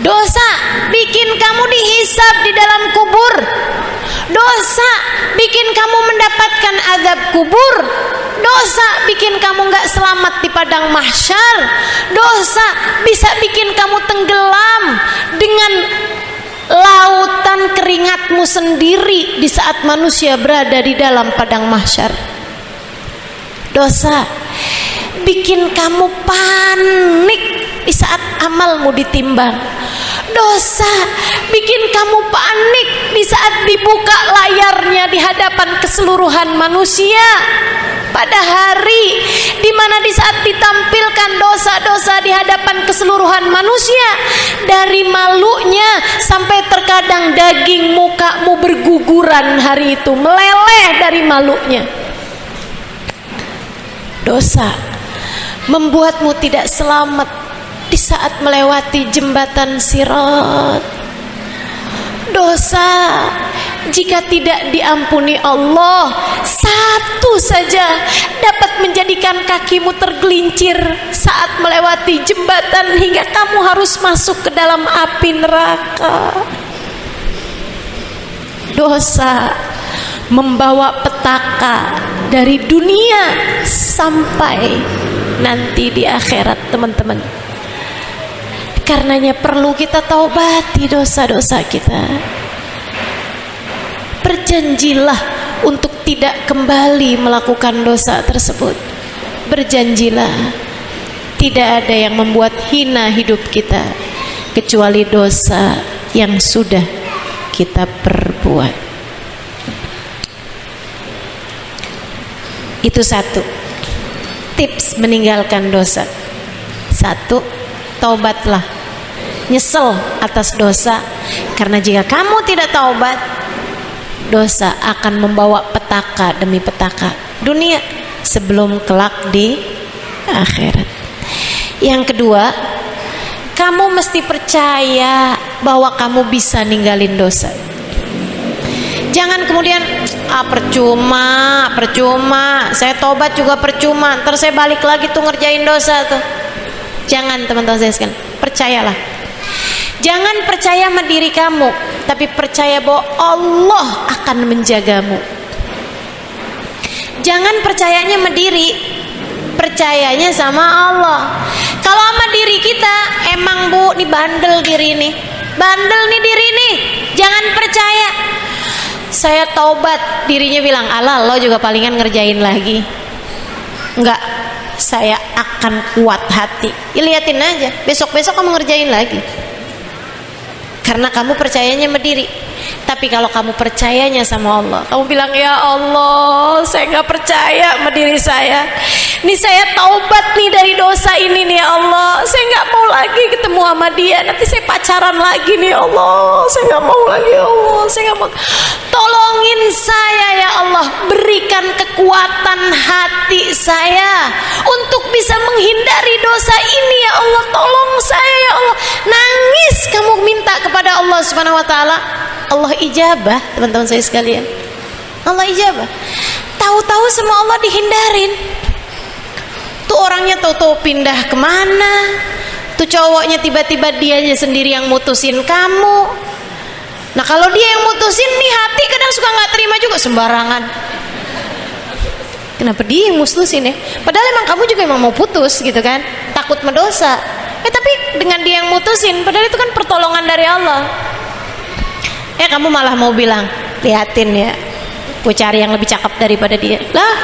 Dosa bikin kamu dihisab di dalam kubur. Dosa bikin kamu mendapatkan azab kubur. Dosa bikin kamu gak selamat di padang mahsyar. Dosa bisa bikin kamu tenggelam dengan lautan keringatmu sendiri di saat manusia berada di dalam padang mahsyar. Dosa bikin kamu panik di saat amalmu ditimbang. Dosa bikin kamu panik di saat dibuka layarnya di hadapan keseluruhan manusia. Pada hari di mana di saat ditampilkan dosa-dosa di hadapan keseluruhan manusia, dari malunya sampai terkadang daging mukamu berguguran hari itu, meleleh dari malunya. Dosa membuatmu tidak selamat di saat melewati jembatan Sirat. Dosa jika tidak diampuni Allah, satu saja dapat menjadikan kakimu tergelincir saat melewati jembatan hingga kamu harus masuk ke dalam api neraka. Dosa membawa petaka dari dunia sampai nanti di akhirat, teman-teman. Karenanya perlu kita taubati dosa-dosa kita. Berjanjilah untuk tidak kembali melakukan dosa tersebut. Berjanjilah, tidak ada yang membuat hina hidup kita kecuali dosa yang sudah kita perbuat. Itu satu tips meninggalkan dosa. Satu, taubatlah, nyesel atas dosa, karena jika kamu tidak taubat, dosa akan membawa petaka demi petaka dunia sebelum kelak di akhirat. Yang kedua, kamu mesti percaya bahwa kamu bisa ninggalin dosa. Jangan kemudian percuma, saya tobat juga percuma, ntar saya balik lagi tuh ngerjain dosa tuh. Jangan, teman-teman saya sekalian, percayalah. Jangan percaya sama diri kamu, tapi percaya bahwa Allah akan menjagamu. Jangan percayanya sama diri, percayanya sama Allah. Kalau sama diri kita, emang Bu, nih bandel diri nih, bandel nih diri nih, jangan percaya. Saya taubat, dirinya bilang, alah lo juga palingan ngerjain lagi. Enggak, saya akan kuat hati. Ya, liatin aja, besok-besok kamu ngerjain lagi. Karena kamu percayanya sama diri. Tapi kalau kamu percayanya sama Allah, kamu bilang, ya Allah, saya nggak percaya sama diri saya. Nih saya taubat nih dari dosa ini nih ya Allah. Saya nggak mau lagi ketemu sama dia. Nanti saya pacaran lagi nih ya Allah. Saya nggak mau lagi ya Allah. Saya nggak mau. Tolongin saya ya Allah. Berikan kekuatan hati saya untuk bisa menghindari dosa ini ya Allah. Tolong saya ya Allah. Nangis kamu minta kepada Allah Subhanahu Wa Taala. Allah ijabah, teman-teman saya sekalian. Allah ijabah. Tahu-tahu semua Allah dihindarin. Tuh orangnya tahu-tahu pindah kemana. Tuh cowoknya tiba-tiba dianya sendiri yang mutusin kamu. Nah kalau dia yang mutusin nih, hati kadang suka nggak terima juga, sembarangan. Kenapa dia yang mutusin ya? Padahal emang kamu juga emang mau putus gitu kan? Takut mendosa. Tapi dengan dia yang mutusin, padahal itu kan pertolongan dari Allah. Kamu malah mau bilang, liatin ya, gue cari yang lebih cakep daripada dia. Lah,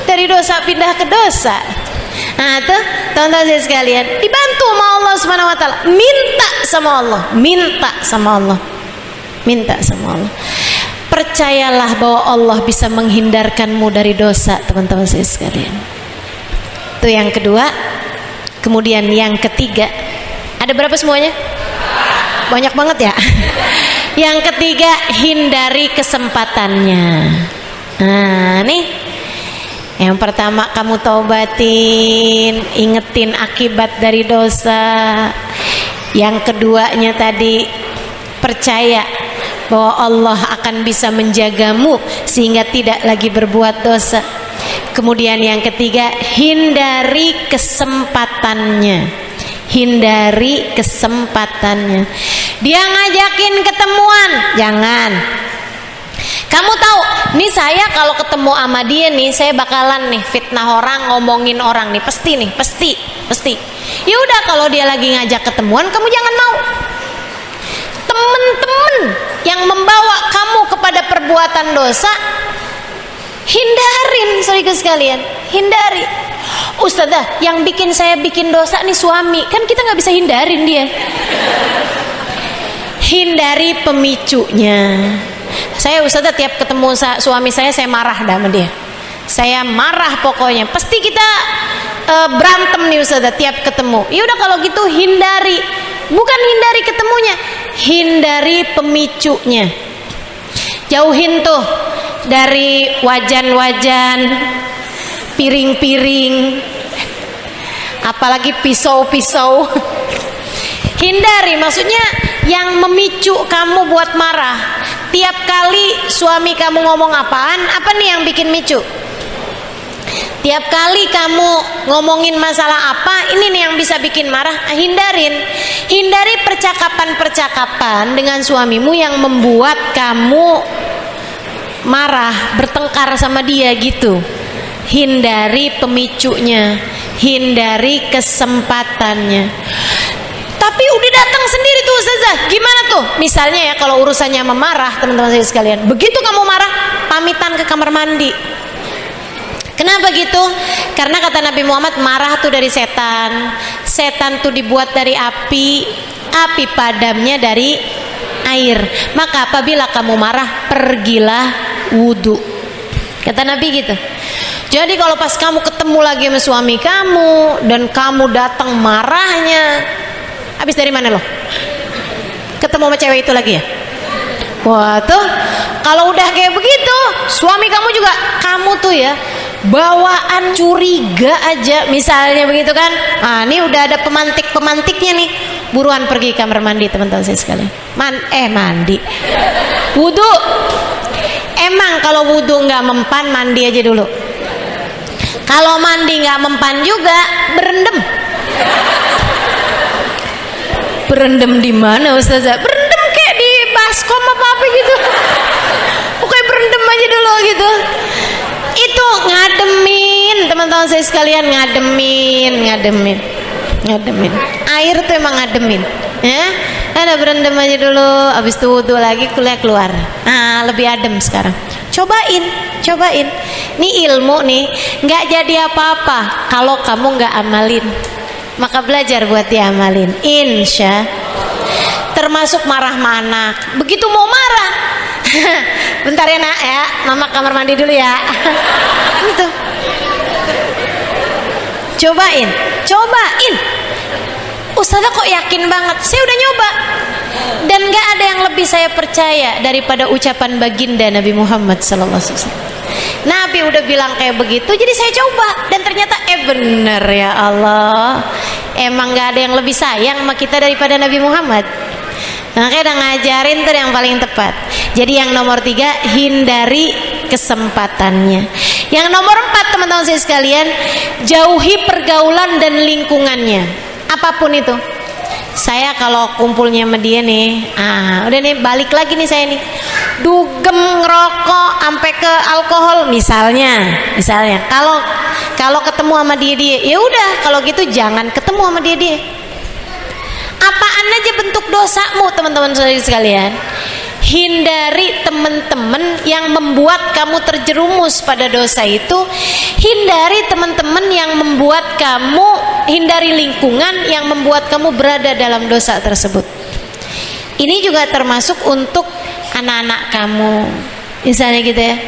dari dosa pindah ke dosa. Nah tuh, teman-teman saya sekalian, dibantu sama Allah Subhanahu Wa Taala. Minta sama Allah, minta sama Allah, minta sama Allah. Percayalah bahwa Allah bisa menghindarkanmu dari dosa, teman-teman saya sekalian. Itu yang kedua. Kemudian yang ketiga, ada berapa semuanya? Banyak banget ya. Yang ketiga, hindari kesempatannya. Nah nih, yang pertama kamu taubatin, ingetin akibat dari dosa. Yang keduanya tadi, percaya bahwa Allah akan bisa menjagamu sehingga tidak lagi berbuat dosa. Kemudian yang ketiga, hindari kesempatannya. Hindari kesempatannya. Dia ngajakin ketemuan, jangan. Kamu tahu, nih saya kalau ketemu sama dia nih, saya bakalan nih fitnah orang, ngomongin orang nih, pasti. Ya udah, kalau dia lagi ngajak ketemuan, kamu jangan mau. Temen-temen yang membawa kamu kepada perbuatan dosa, hindarin, saudara sekalian, hindari. Ustazah, yang bikin saya bikin dosa nih suami, kan kita nggak bisa hindarin dia. Hindari pemicunya. Saya ustazah tiap ketemu suami saya marah sama dia. Saya marah pokoknya. Pasti kita berantem nih ustazah tiap ketemu. Ya udah kalau gitu hindari. Bukan hindari ketemunya, hindari pemicunya. Jauhin tuh dari wajan-wajan, piring-piring, apalagi pisau-pisau. Hindari, maksudnya yang memicu kamu buat marah. Tiap kali suami kamu ngomong apaan, apa nih yang bikin micu? Tiap kali kamu ngomongin masalah apa, ini nih yang bisa bikin marah. Hindarin. Hindari percakapan-percakapan dengan suamimu yang membuat kamu marah, bertengkar sama dia gitu. Hindari pemicunya, hindari kesempatannya. Tapi udah datang sendiri tuh Ustazah. Gimana tuh? Misalnya ya kalau urusannya memarah, teman-teman saya sekalian, begitu kamu marah, pamitan ke kamar mandi. Kenapa gitu? Karena kata Nabi Muhammad, marah tuh dari setan. Setan tuh dibuat dari api, api padamnya dari air. Maka apabila kamu marah, pergilah wudu. Kata Nabi gitu. Jadi kalau pas kamu ketemu lagi sama suami kamu dan kamu datang marahnya, habis dari mana loh? Ketemu sama cewek itu lagi ya? Wah tuh, kalau udah kayak begitu, suami kamu juga, kamu tuh ya bawaan curiga aja, misalnya begitu kan? Ah, ini udah ada pemantiknya nih. Buruan pergi kamar mandi teman-teman saya sekalian. Mandi, wudu. Emang kalau wudu nggak mempan, mandi aja dulu. Kalau mandi nggak mempan juga, berendam. Berendam di mana Ustazah? Berendam kayak di baskom apa gitu. Pokoknya berendam aja dulu gitu. Itu ngademin, teman-teman saya sekalian, ngademin. Air tuh emang ngademin, ya. Ada berendam aja dulu, habis itu wudu lagi, kuliah keluar. Nah, lebih adem sekarang. Cobain. Ini ilmu nih, nggak jadi apa-apa kalau kamu nggak amalin. Maka belajar buat diamalin. Insya. Termasuk marah sama anak. Begitu mau marah, bentar ya nak ya, mama kamar mandi dulu ya. Gitu. Cobain. Ustazah kok yakin banget? Saya udah nyoba. Dan gak ada yang lebih saya percaya daripada ucapan baginda Nabi Muhammad SAW. Nabi udah bilang kayak begitu, jadi saya coba. Dan ternyata bener ya Allah. Emang gak ada yang lebih sayang sama kita daripada Nabi Muhammad. Makanya udah ngajarin tuh yang paling tepat. Jadi yang nomor 3, hindari kesempatannya. Yang nomor 4 teman-teman saya sekalian, jauhi pergaulan dan lingkungannya. Apapun itu. Saya kalau kumpulnya sama dia nih, udah nih balik lagi nih saya nih, dugem ngerokok sampai ke alkohol misalnya. Kalau ketemu sama dia, ya udah kalau gitu jangan ketemu sama dia. Apaan aja bentuk dosamu teman-teman sekalian, hindari teman-teman yang membuat kamu terjerumus pada dosa itu. Hindari teman-teman yang membuat kamu, hindari lingkungan yang membuat kamu berada dalam dosa tersebut. Ini juga termasuk untuk anak-anak kamu, misalnya gitu ya.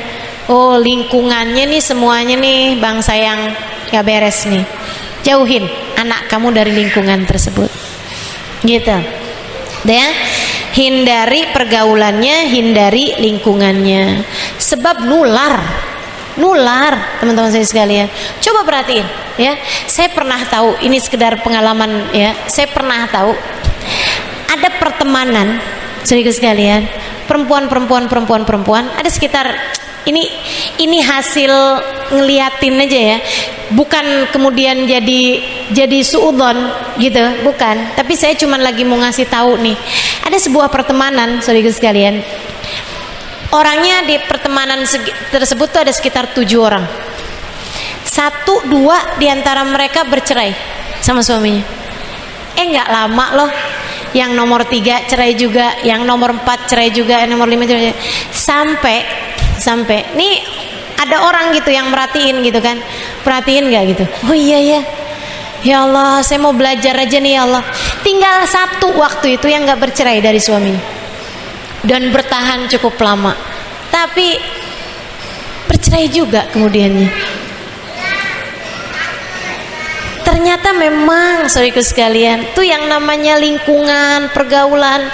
Oh, lingkungannya nih semuanya nih bangsa yang gak beres nih. Jauhin anak kamu dari lingkungan tersebut. Gitu. Ya. Hindari pergaulannya, hindari lingkungannya. Sebab nular teman-teman saya sekalian. Coba perhatiin ya. Saya pernah tahu, ini sekedar pengalaman ya. Saya pernah tahu ada pertemanan saudara sekalian, perempuan ada sekitar, ini hasil ngeliatin aja ya, bukan kemudian jadi suudzon gitu, bukan. Tapi saya cuma lagi mau ngasih tahu nih, ada sebuah pertemanan saudara sekalian. Orangnya di pertemanan tersebut tuh ada sekitar 7 orang. 1-2 diantara mereka bercerai sama suaminya. Nggak lama loh, yang nomor 3 cerai juga, yang nomor 4 cerai juga, yang nomor 5 cerai juga. Sampai nih ada orang gitu yang merhatiin gitu kan, perhatiin nggak gitu. Oh iya ya Allah, saya mau belajar aja nih ya Allah. Tinggal 1 waktu itu yang nggak bercerai dari suaminya dan bertahan cukup lama, tapi bercerai juga kemudiannya. Ternyata memang saudaraku sekalian, tuh yang namanya lingkungan, pergaulan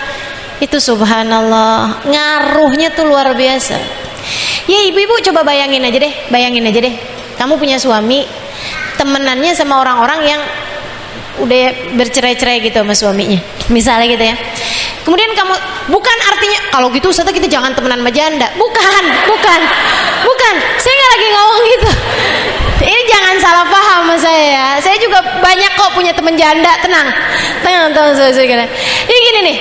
itu subhanallah ngaruhnya tuh luar biasa. Ya ibu-ibu coba bayangin aja deh, kamu punya suami, temenannya sama orang-orang yang udah bercerai-cerai gitu sama suaminya, misalnya gitu ya. Kemudian kamu, bukan artinya kalau gitu Ustazah kita jangan temenan sama janda, bukan, saya nggak lagi ngomong gitu. Ini jangan salah paham sama saya ya. Saya juga banyak kok punya temen janda, tenang saya. Ini gini nih,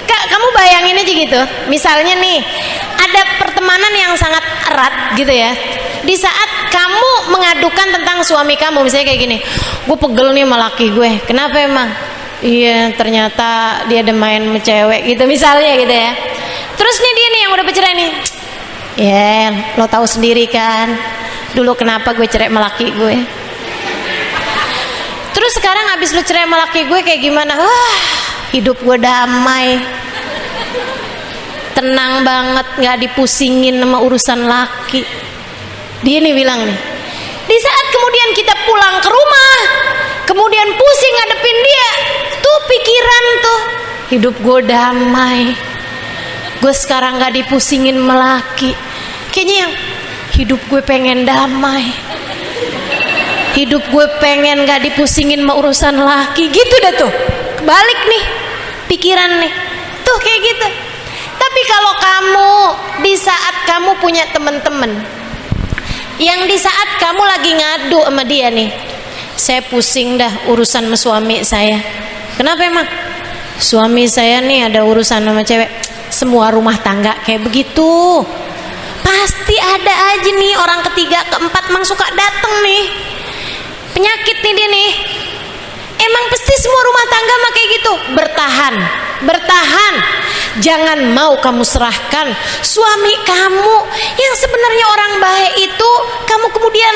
kamu bayangin aja gitu, misalnya nih ada pertemanan yang sangat erat gitu ya. Di saat kamu mengadukan tentang suami kamu, misalnya kayak gini, gue pegel nih sama laki gue, kenapa emang? Iya, ternyata dia ada main sama cewek gitu misalnya gitu ya. Terus nih dia nih yang udah bercerai nih. Ya, lo tahu sendiri kan. Dulu kenapa gue cerai sama laki gue. Terus sekarang abis lo cerai sama laki gue kayak gimana? Wah, hidup gue damai. Tenang banget, gak dipusingin sama urusan laki. Dia nih bilang nih, di saat kemudian kita pulang ke rumah, kemudian pusing ngadepin dia, tuh pikiran tuh, hidup gue damai, gue sekarang gak dipusingin melaki. Kayaknya yang hidup gue pengen damai, hidup gue pengen gak dipusingin sama urusan laki, gitu dah tuh. Kebalik nih pikiran nih, tuh kayak gitu. Tapi kalau kamu di saat kamu punya teman-teman yang di saat kamu lagi ngadu sama dia nih, saya pusing dah urusan sama suami saya. Kenapa emang? Suami saya nih ada urusan sama cewek. Semua rumah tangga kayak begitu. Pasti ada aja nih orang ketiga, keempat mang suka dateng nih. Penyakit nih dia nih. Emang pasti semua rumah tangga mah kayak gitu. Bertahan, bertahan. Jangan mau kamu serahkan suami kamu yang sebenarnya orang baik itu, kamu kemudian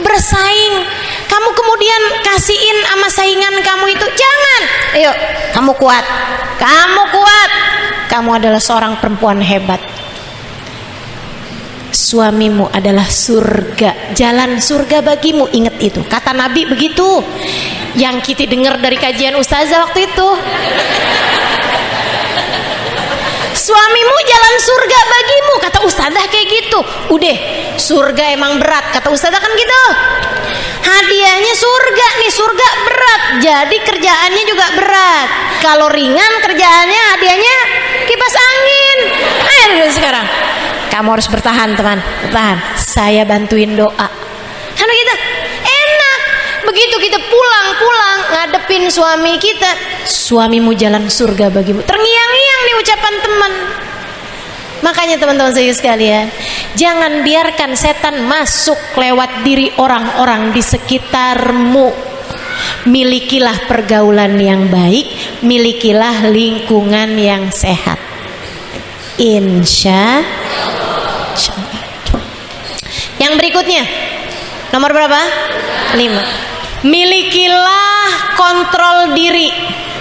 bersaing, kamu kemudian kasihin sama saingan kamu itu. Jangan. Ayo, kamu kuat. Kamu kuat. Kamu adalah seorang perempuan hebat. Suamimu adalah surga, jalan surga bagimu. Ingat itu, kata Nabi begitu. Yang kita dengar dari kajian ustazah waktu itu. Suamimu jalan surga bagimu, kata ustazah kayak gitu. Udah, surga emang berat, kata ustazah kan gitu. Hadiahnya surga nih, surga berat, jadi kerjaannya juga berat. Kalau ringan kerjaannya, hadiahnya kipas angin. Ayo dulu sekarang, kamu harus bertahan teman, bertahan. Saya bantuin doa. Kan gitu, enak. Begitu kita pulang ngadepin suami kita, suamimu jalan surga bagimu. Terngiang-ngiang nih ucapan teman. Makanya teman-teman saya sekalian, jangan biarkan setan masuk lewat diri orang-orang di sekitarmu. Milikilah pergaulan yang baik, milikilah lingkungan yang sehat. Insya Allah. Yang berikutnya, nomor berapa? 5. Milikilah kontrol diri.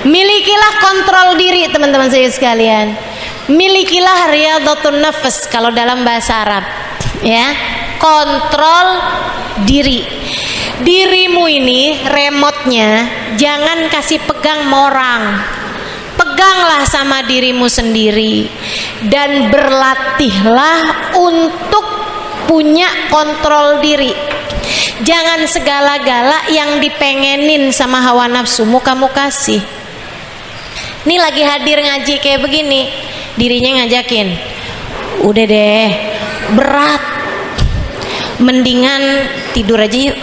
Milikilah kontrol diri teman-teman saya sekalian. Milikilah riyadhatun nafs kalau dalam bahasa Arab, ya. Kontrol diri. Dirimu ini remote-nya jangan kasih pegang orang. Peganglah sama dirimu sendiri dan berlatihlah untuk punya kontrol diri. Jangan segala-gala yang dipengenin sama hawa nafsumu kamu kasih. Ini lagi hadir ngaji kayak begini, dirinya ngajakin, udah deh berat, mendingan tidur aja yuk.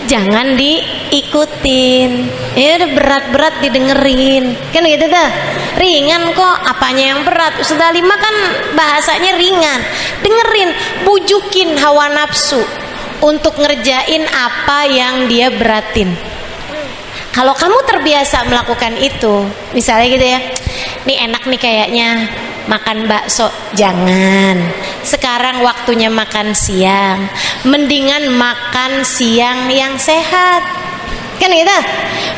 Jangan diikutin. Ya udah berat-berat didengerin. Kan gitu tuh. Ringan kok, apanya yang berat? Ustaz Halimah kan bahasanya ringan. Dengerin, bujukin hawa nafsu untuk ngerjain apa yang dia beratin. Kalau kamu terbiasa melakukan itu, misalnya gitu ya, nih enak nih kayaknya makan bakso, jangan. Sekarang waktunya makan siang, mendingan makan siang yang sehat. Kan gitu.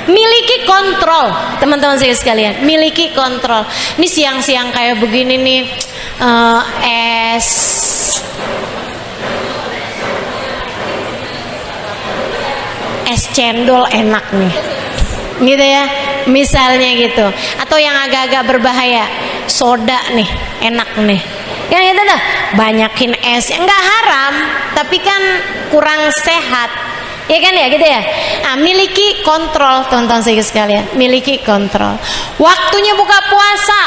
Miliki kontrol, teman-teman saya sekalian, miliki kontrol. Ini siang-siang kayak begini nih, es cendol enak nih, gitu ya, misalnya gitu. Atau yang agak-agak berbahaya, soda nih enak nih, yang itu dah, banyakin es, nggak haram tapi kan kurang sehat, ya kan ya gitu ya. Nah, miliki kontrol teman-teman saya sekalian, miliki kontrol. Waktunya buka puasa,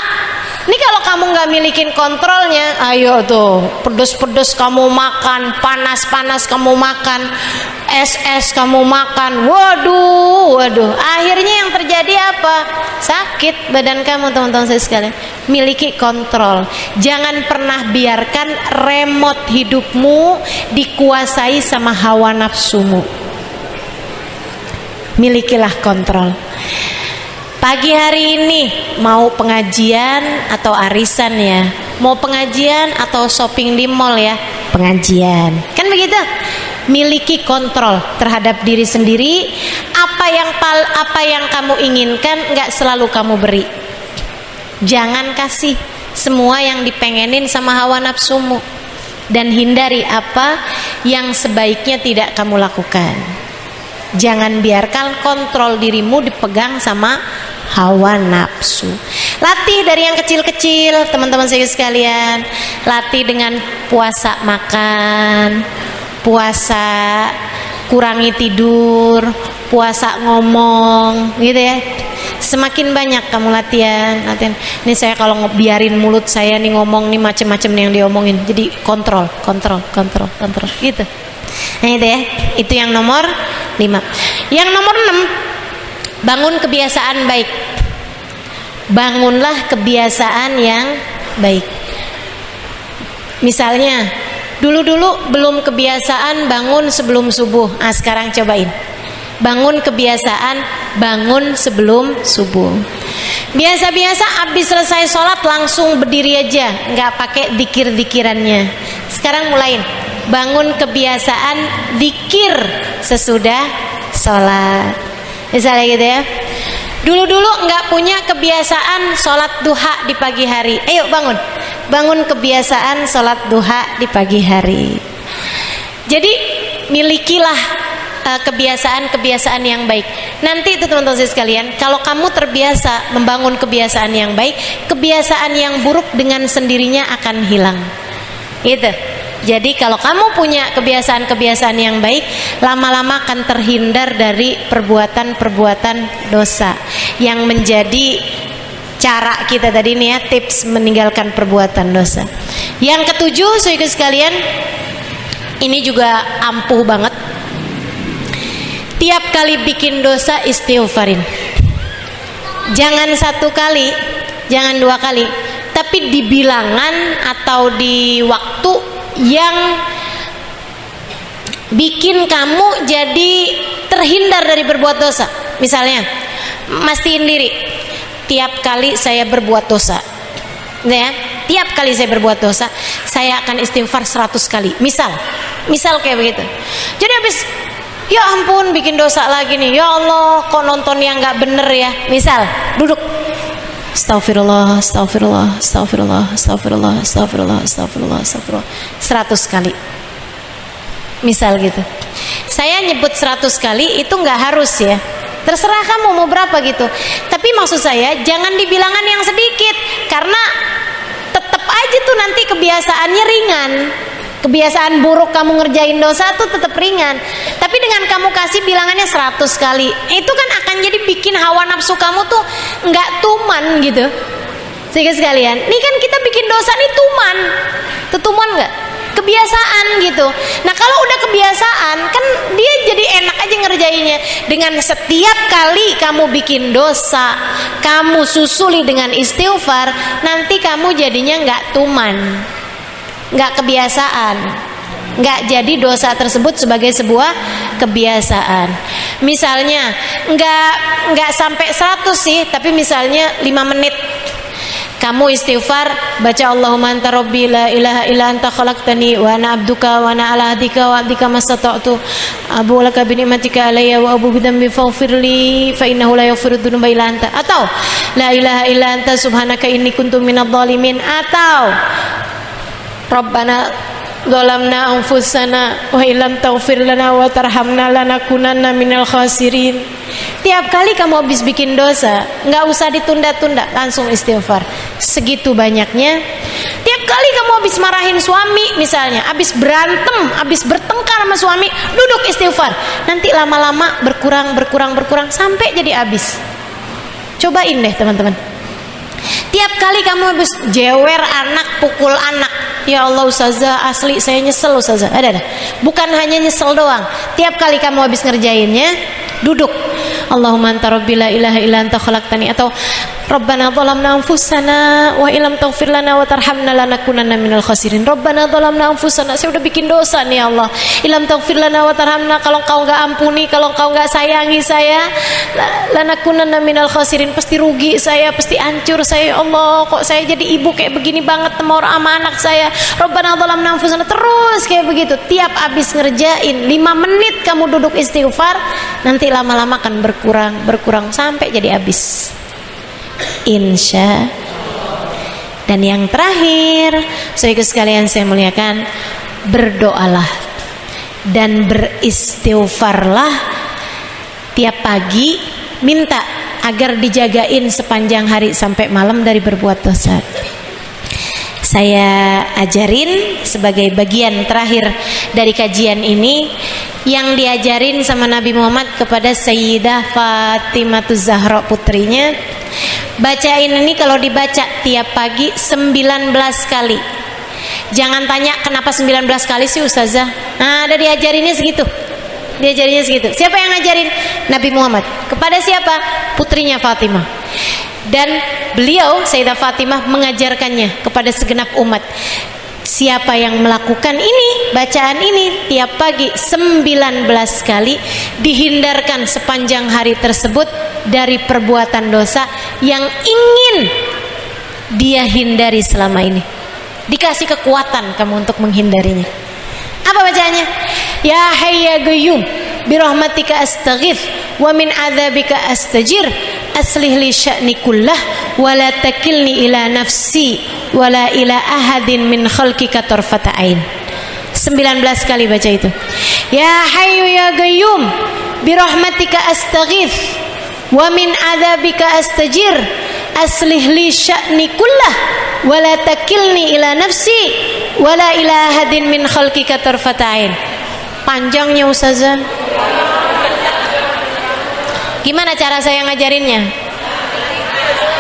ini kalau kamu nggak milikin kontrolnya, ayo tuh pedes-pedes kamu makan, panas-panas kamu makan, es kamu makan, waduh, akhirnya yang terjadi apa? Sakit badan kamu teman-teman saya sekalian. Miliki kontrol, jangan pernah biarkan remote hidupmu dikuasai sama hawa nafsumu. Milikilah kontrol. Pagi hari ini mau pengajian atau arisan ya, mau pengajian atau shopping di mall ya, pengajian, kan begitu. Miliki kontrol terhadap diri sendiri. Apa yang kamu inginkan nggak selalu kamu beri. Jangan kasih semua yang dipengenin sama hawa nafsumu, dan hindari apa yang sebaiknya tidak kamu lakukan. Jangan biarkan kontrol dirimu dipegang sama hawa nafsu. Latih dari yang kecil-kecil, teman-teman saya sekalian. Latih dengan puasa makan, puasa kurangi tidur, puasa ngomong, gitu ya. Semakin banyak kamu latihan. Ini saya kalau biarin mulut saya nih ngomong nih macem-macem nih yang diomongin. Jadi kontrol gitu. Nah itu ya, itu yang nomor 5. Yang nomor 6, bangun kebiasaan baik. Bangunlah kebiasaan yang baik. Misalnya, dulu belum kebiasaan bangun sebelum subuh. Sekarang cobain. Bangun kebiasaan bangun sebelum subuh. Biasa-biasa habis selesai sholat langsung berdiri aja, nggak pakai dikir-dikirannya. Sekarang mulain. Bangun kebiasaan zikir sesudah sholat. Misalnya gitu ya. Dulu nggak punya kebiasaan sholat duha di pagi hari. Ayo bangun kebiasaan sholat duha di hari. Jadi milikilah kebiasaan-kebiasaan yang baik. Nanti itu teman-teman sekalian, kalau kamu terbiasa membangun kebiasaan yang baik, kebiasaan yang buruk dengan sendirinya akan hilang. Gitu. Jadi kalau kamu punya kebiasaan-kebiasaan yang baik, lama-lama akan terhindar dari perbuatan-perbuatan dosa yang menjadi cara kita tadi nih ya, tips meninggalkan perbuatan dosa. Yang ketujuh, saudara sekalian, ini juga ampuh banget. Tiap kali bikin dosa istighfarin. Jangan 1 kali, jangan 2 kali, tapi di bilangan atau di waktu yang bikin kamu jadi terhindar dari berbuat dosa. Misalnya, mastiin diri, tiap kali saya berbuat dosa, ya, tiap kali saya berbuat dosa, saya akan istighfar 100 kali. Misal kayak begitu. Jadi habis, ya ampun bikin dosa lagi nih, ya Allah kok nonton yang nggak bener ya. Misal, duduk, Astagfirullah 100 kali. Misal gitu. Saya nyebut 100 kali itu nggak harus ya, terserah kamu mau berapa gitu. Tapi maksud saya jangan di bilangan yang sedikit, karena tetap aja tuh nanti kebiasaannya ringan. Kebiasaan buruk kamu ngerjain dosa tuh tetap ringan. Tapi dengan kamu kasih bilangannya 100 kali, itu kan akan jadi bikin hawa nafsu kamu tuh nggak tuman gitu. Sehingga sekalian, ini kan kita bikin dosa nih tuman nggak? Kebiasaan gitu. Nah kalau udah kebiasaan kan dia jadi enak aja ngerjainnya. Dengan setiap kali kamu bikin dosa, kamu susuli dengan istighfar, nanti kamu jadinya nggak tuman, nggak kebiasaan, nggak jadi dosa tersebut sebagai sebuah kebiasaan. Misalnya nggak sampai 100 sih, tapi misalnya 5 menit kamu istighfar, baca Allahumma anta rabbi la ilaha illa anta khalaqtani wa ana abduka wa ana ala ahdika wa abdika mastata'tu abu laka bi ni'matika alayya wa abu bi dhanbi faghfirli fa innahu la yaghfiru dzunuba illa anta, atau la ilaha illa anta subhanaka inni kuntu minadh dhalimin, atau Rabbana zalamna anfusana wa illam taghfir lana wa tarhamna lanakunanna minal khasirin. Tiap kali kamu habis bikin dosa, nggak usah ditunda-tunda, langsung istighfar segitu banyaknya. Tiap kali kamu habis marahin suami misalnya, habis berantem, habis bertengkar sama suami, duduk istighfar. Nanti lama-lama berkurang sampai jadi habis. Cobain deh teman-teman. Tiap kali kamu habis jewer anak, pukul anak, ya Allah ustazah asli saya nyesel ustazah, ada. Bukan hanya nyesel doang, tiap kali kamu habis ngerjainnya, duduk Allahumma anta rabbi la ilaha illa anta khalaqtani, atau Rabbana zalamna anfusana wa illam taghfir lana wa tarhamna lanakunanna minal khasirin. Rabbana zalamna anfusana, saya udah bikin dosa nih Allah. Illam taghfir lana wa tarhamna, kalau Engkau enggak ampuni, kalau Engkau enggak sayangi saya, lanakunanna minal khasirin, pasti rugi saya, pasti hancur saya. Ya Allah, kok saya jadi ibu kayak begini banget sama anak saya. Rabbana zalamna anfusana, terus kayak begitu. Tiap habis ngerjain 5 menit kamu duduk istighfar, nanti lama-lama akan berkurang sampai jadi habis. Insya. Dan yang terakhir, saudaraku sekalian saya muliakan, berdoalah dan beristighfarlah tiap pagi, minta agar dijagain sepanjang hari sampai malam dari berbuat dosa. Saya ajarin sebagai bagian terakhir dari kajian ini, yang diajarin sama Nabi Muhammad kepada Sayyidah Fatimah Zahra putrinya. Bacain ini kalau dibaca tiap pagi 19 kali. Jangan tanya kenapa 19 kali sih Ustazah. Nah, ada diajarinnya segitu. Diajarinnya segitu. Siapa yang ngajarin? Nabi Muhammad. Kepada siapa? Putrinya Fatimah. Dan beliau Sayyidah Fatimah mengajarkannya kepada segenap umat. Siapa yang melakukan ini, bacaan ini tiap pagi 19 kali, dihindarkan sepanjang hari tersebut dari perbuatan dosa yang ingin dia hindari selama ini. Dikasih kekuatan kamu untuk menghindarinya. Apa bacaannya? Ya Hayy ya Qayyum birahmatika astaghits wa min adzabika astajir, aslih li sya'ni kullah wa la takilni ila nafsi wa la ila ahadin min khalqika tarfata ain. 19 kali baca itu. Ya Hayyu ya Qayyum birahmatika astaghits wa min adzabika astajir, aslih li sya'ni kullah wa la takilni ila nafsi wa la ila ahadin min khalqika tarfata ain. Panjangnya Ustazah. Gimana cara saya ngajarinnya?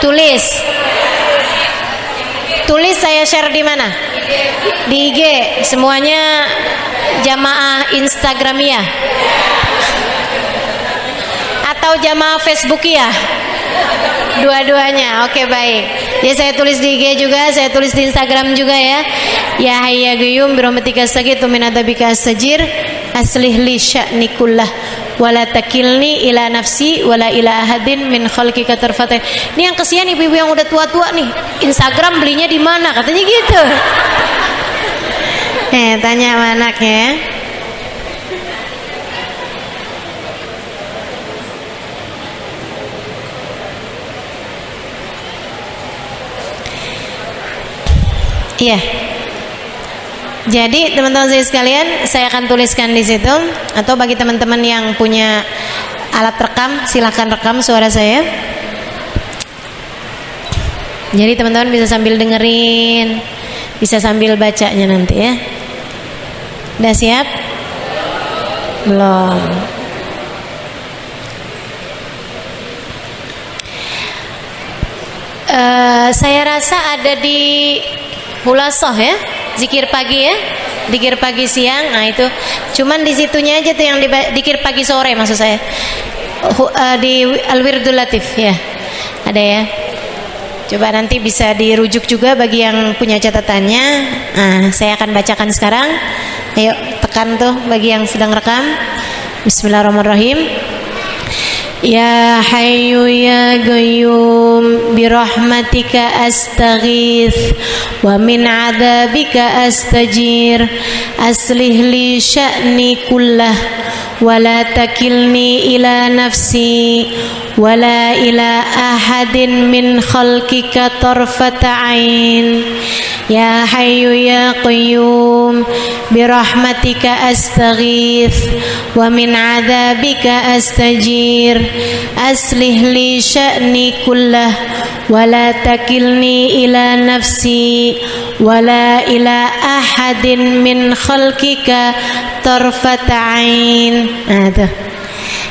Tulis saya share di mana? Di IG. Semuanya jamaah Instagramia atau jamaah Facebookia? Dua-duanya. Oke, baik. Ya, saya tulis di IG juga, saya tulis di Instagram juga ya. Ya Hayy ya Qayyum birahmatika astaghits min adzabika astajir, aslih li sya'ni kullah wala takilni ila nafsi wala ila ahadin min khalqika tarfata. Ini yang kesian ibu-ibu yang udah tua-tua nih. Instagram belinya di mana? Katanya gitu. Tanya sama anaknya. Iya. Jadi teman-teman saya sekalian, saya akan tuliskan di situ, atau bagi teman-teman yang punya alat rekam, silakan rekam suara saya. Jadi teman-teman bisa sambil dengerin, bisa sambil bacanya nanti ya. Udah siap? Belum. Saya rasa ada di Hulasah ya, zikir pagi ya, zikir pagi siang. Nah itu, cuman di situnya aja tuh yang zikir pagi sore maksud saya. Di Al-Wirdul Latif ya, ada ya. Coba nanti bisa dirujuk juga bagi yang punya catatannya. Nah, saya akan bacakan sekarang. Ayo tekan tuh bagi yang sedang rekam. Bismillahirrahmanirrahim. Ya Hayyu ya Qayyum birahmatika astaghits wa min adzabika astajir, aslih li sya'ni kullah wa la takilni ila nafsi wa la ila ahadin min khalqika tarfata ain. Ya Hayyu ya Qayyum birahmatika astaghits wa min adzabika astajir, aslih li sya'ni kullah wa la takilni ila nafsi wa la ila ahadin min khalqika tarfata ain. Nah tuh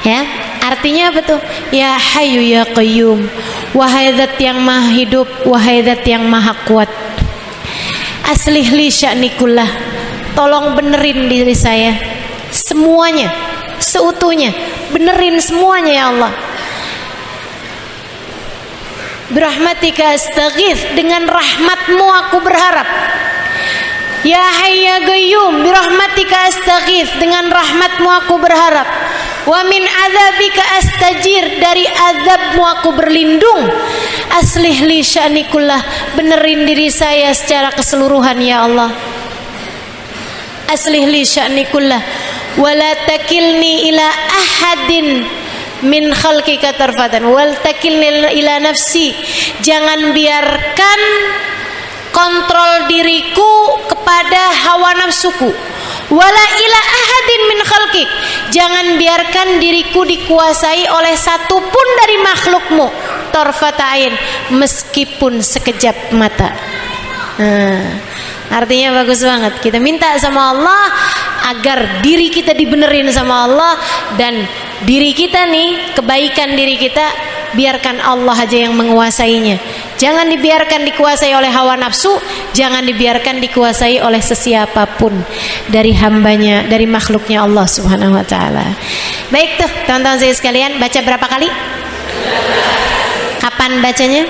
ya, artinya apa tuh? Ya Hayyu ya Qayyum, wahai zat yang maha hidup, wahai zat yang maha kuat, aslih li sya'ni kullah, tolong benerin diri saya semuanya, seutuhnya, benerin semuanya ya Allah. birahmatika astaghits, dengan rahmatmu aku berharap. Ya Hayy ya Qayyum, birahmatika astaghits, dengan rahmatmu aku berharap. Wa min adzabika astajir, dari azabmu aku berlindung. Aslih li sya'ni kullah, benerin diri saya secara keseluruhan ya Allah. Aslih li sya'ni kullah wa la takilni ila ahadin min khalqika tarfatan wal takilni ila nafsi, jangan biarkan kontrol diriku kepada hawa nafsuku. Wala ila ahadin min khalqik, jangan biarkan diriku dikuasai oleh satupun dari makhlukmu, tarfata ain, meskipun sekejap mata. Artinya bagus banget, kita minta sama Allah agar diri kita dibenerin sama Allah, dan diri kita nih, kebaikan diri kita biarkan Allah aja yang menguasainya. Jangan dibiarkan dikuasai oleh hawa nafsu, jangan dibiarkan dikuasai oleh sesiapapun dari hambanya, dari makhluknya Allah Subhanahu wa ta'ala. Baik tuh teman-teman saya sekalian, baca berapa kali? Kapan bacanya?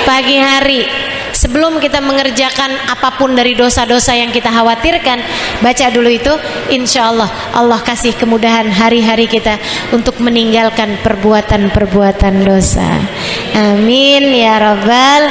Pagi hari. Sebelum kita mengerjakan apapun dari dosa-dosa yang kita khawatirkan, baca dulu itu. Insya Allah Allah kasih kemudahan hari-hari kita untuk meninggalkan perbuatan-perbuatan dosa. Amin ya Rabbal.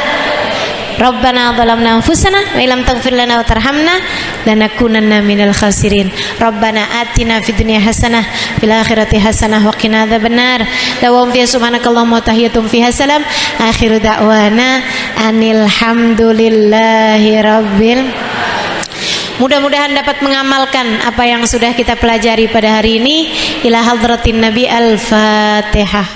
Rabbana zalamna anfusana wa illam taghfir lana wa tarhamna lanakunanna minal khasirin. Rabbana atina fid dunya hasanah fil akhirati hasanah wa qina adzabannar. Dawam fi subhanakallahumma wa tahiyatum fiha salam. Akhiru da'wana anil hamdulillahi rabbil. Mudah-mudahan dapat mengamalkan apa yang sudah kita pelajari pada hari ini. Ila hadratin Nabi, Al-Fatihah.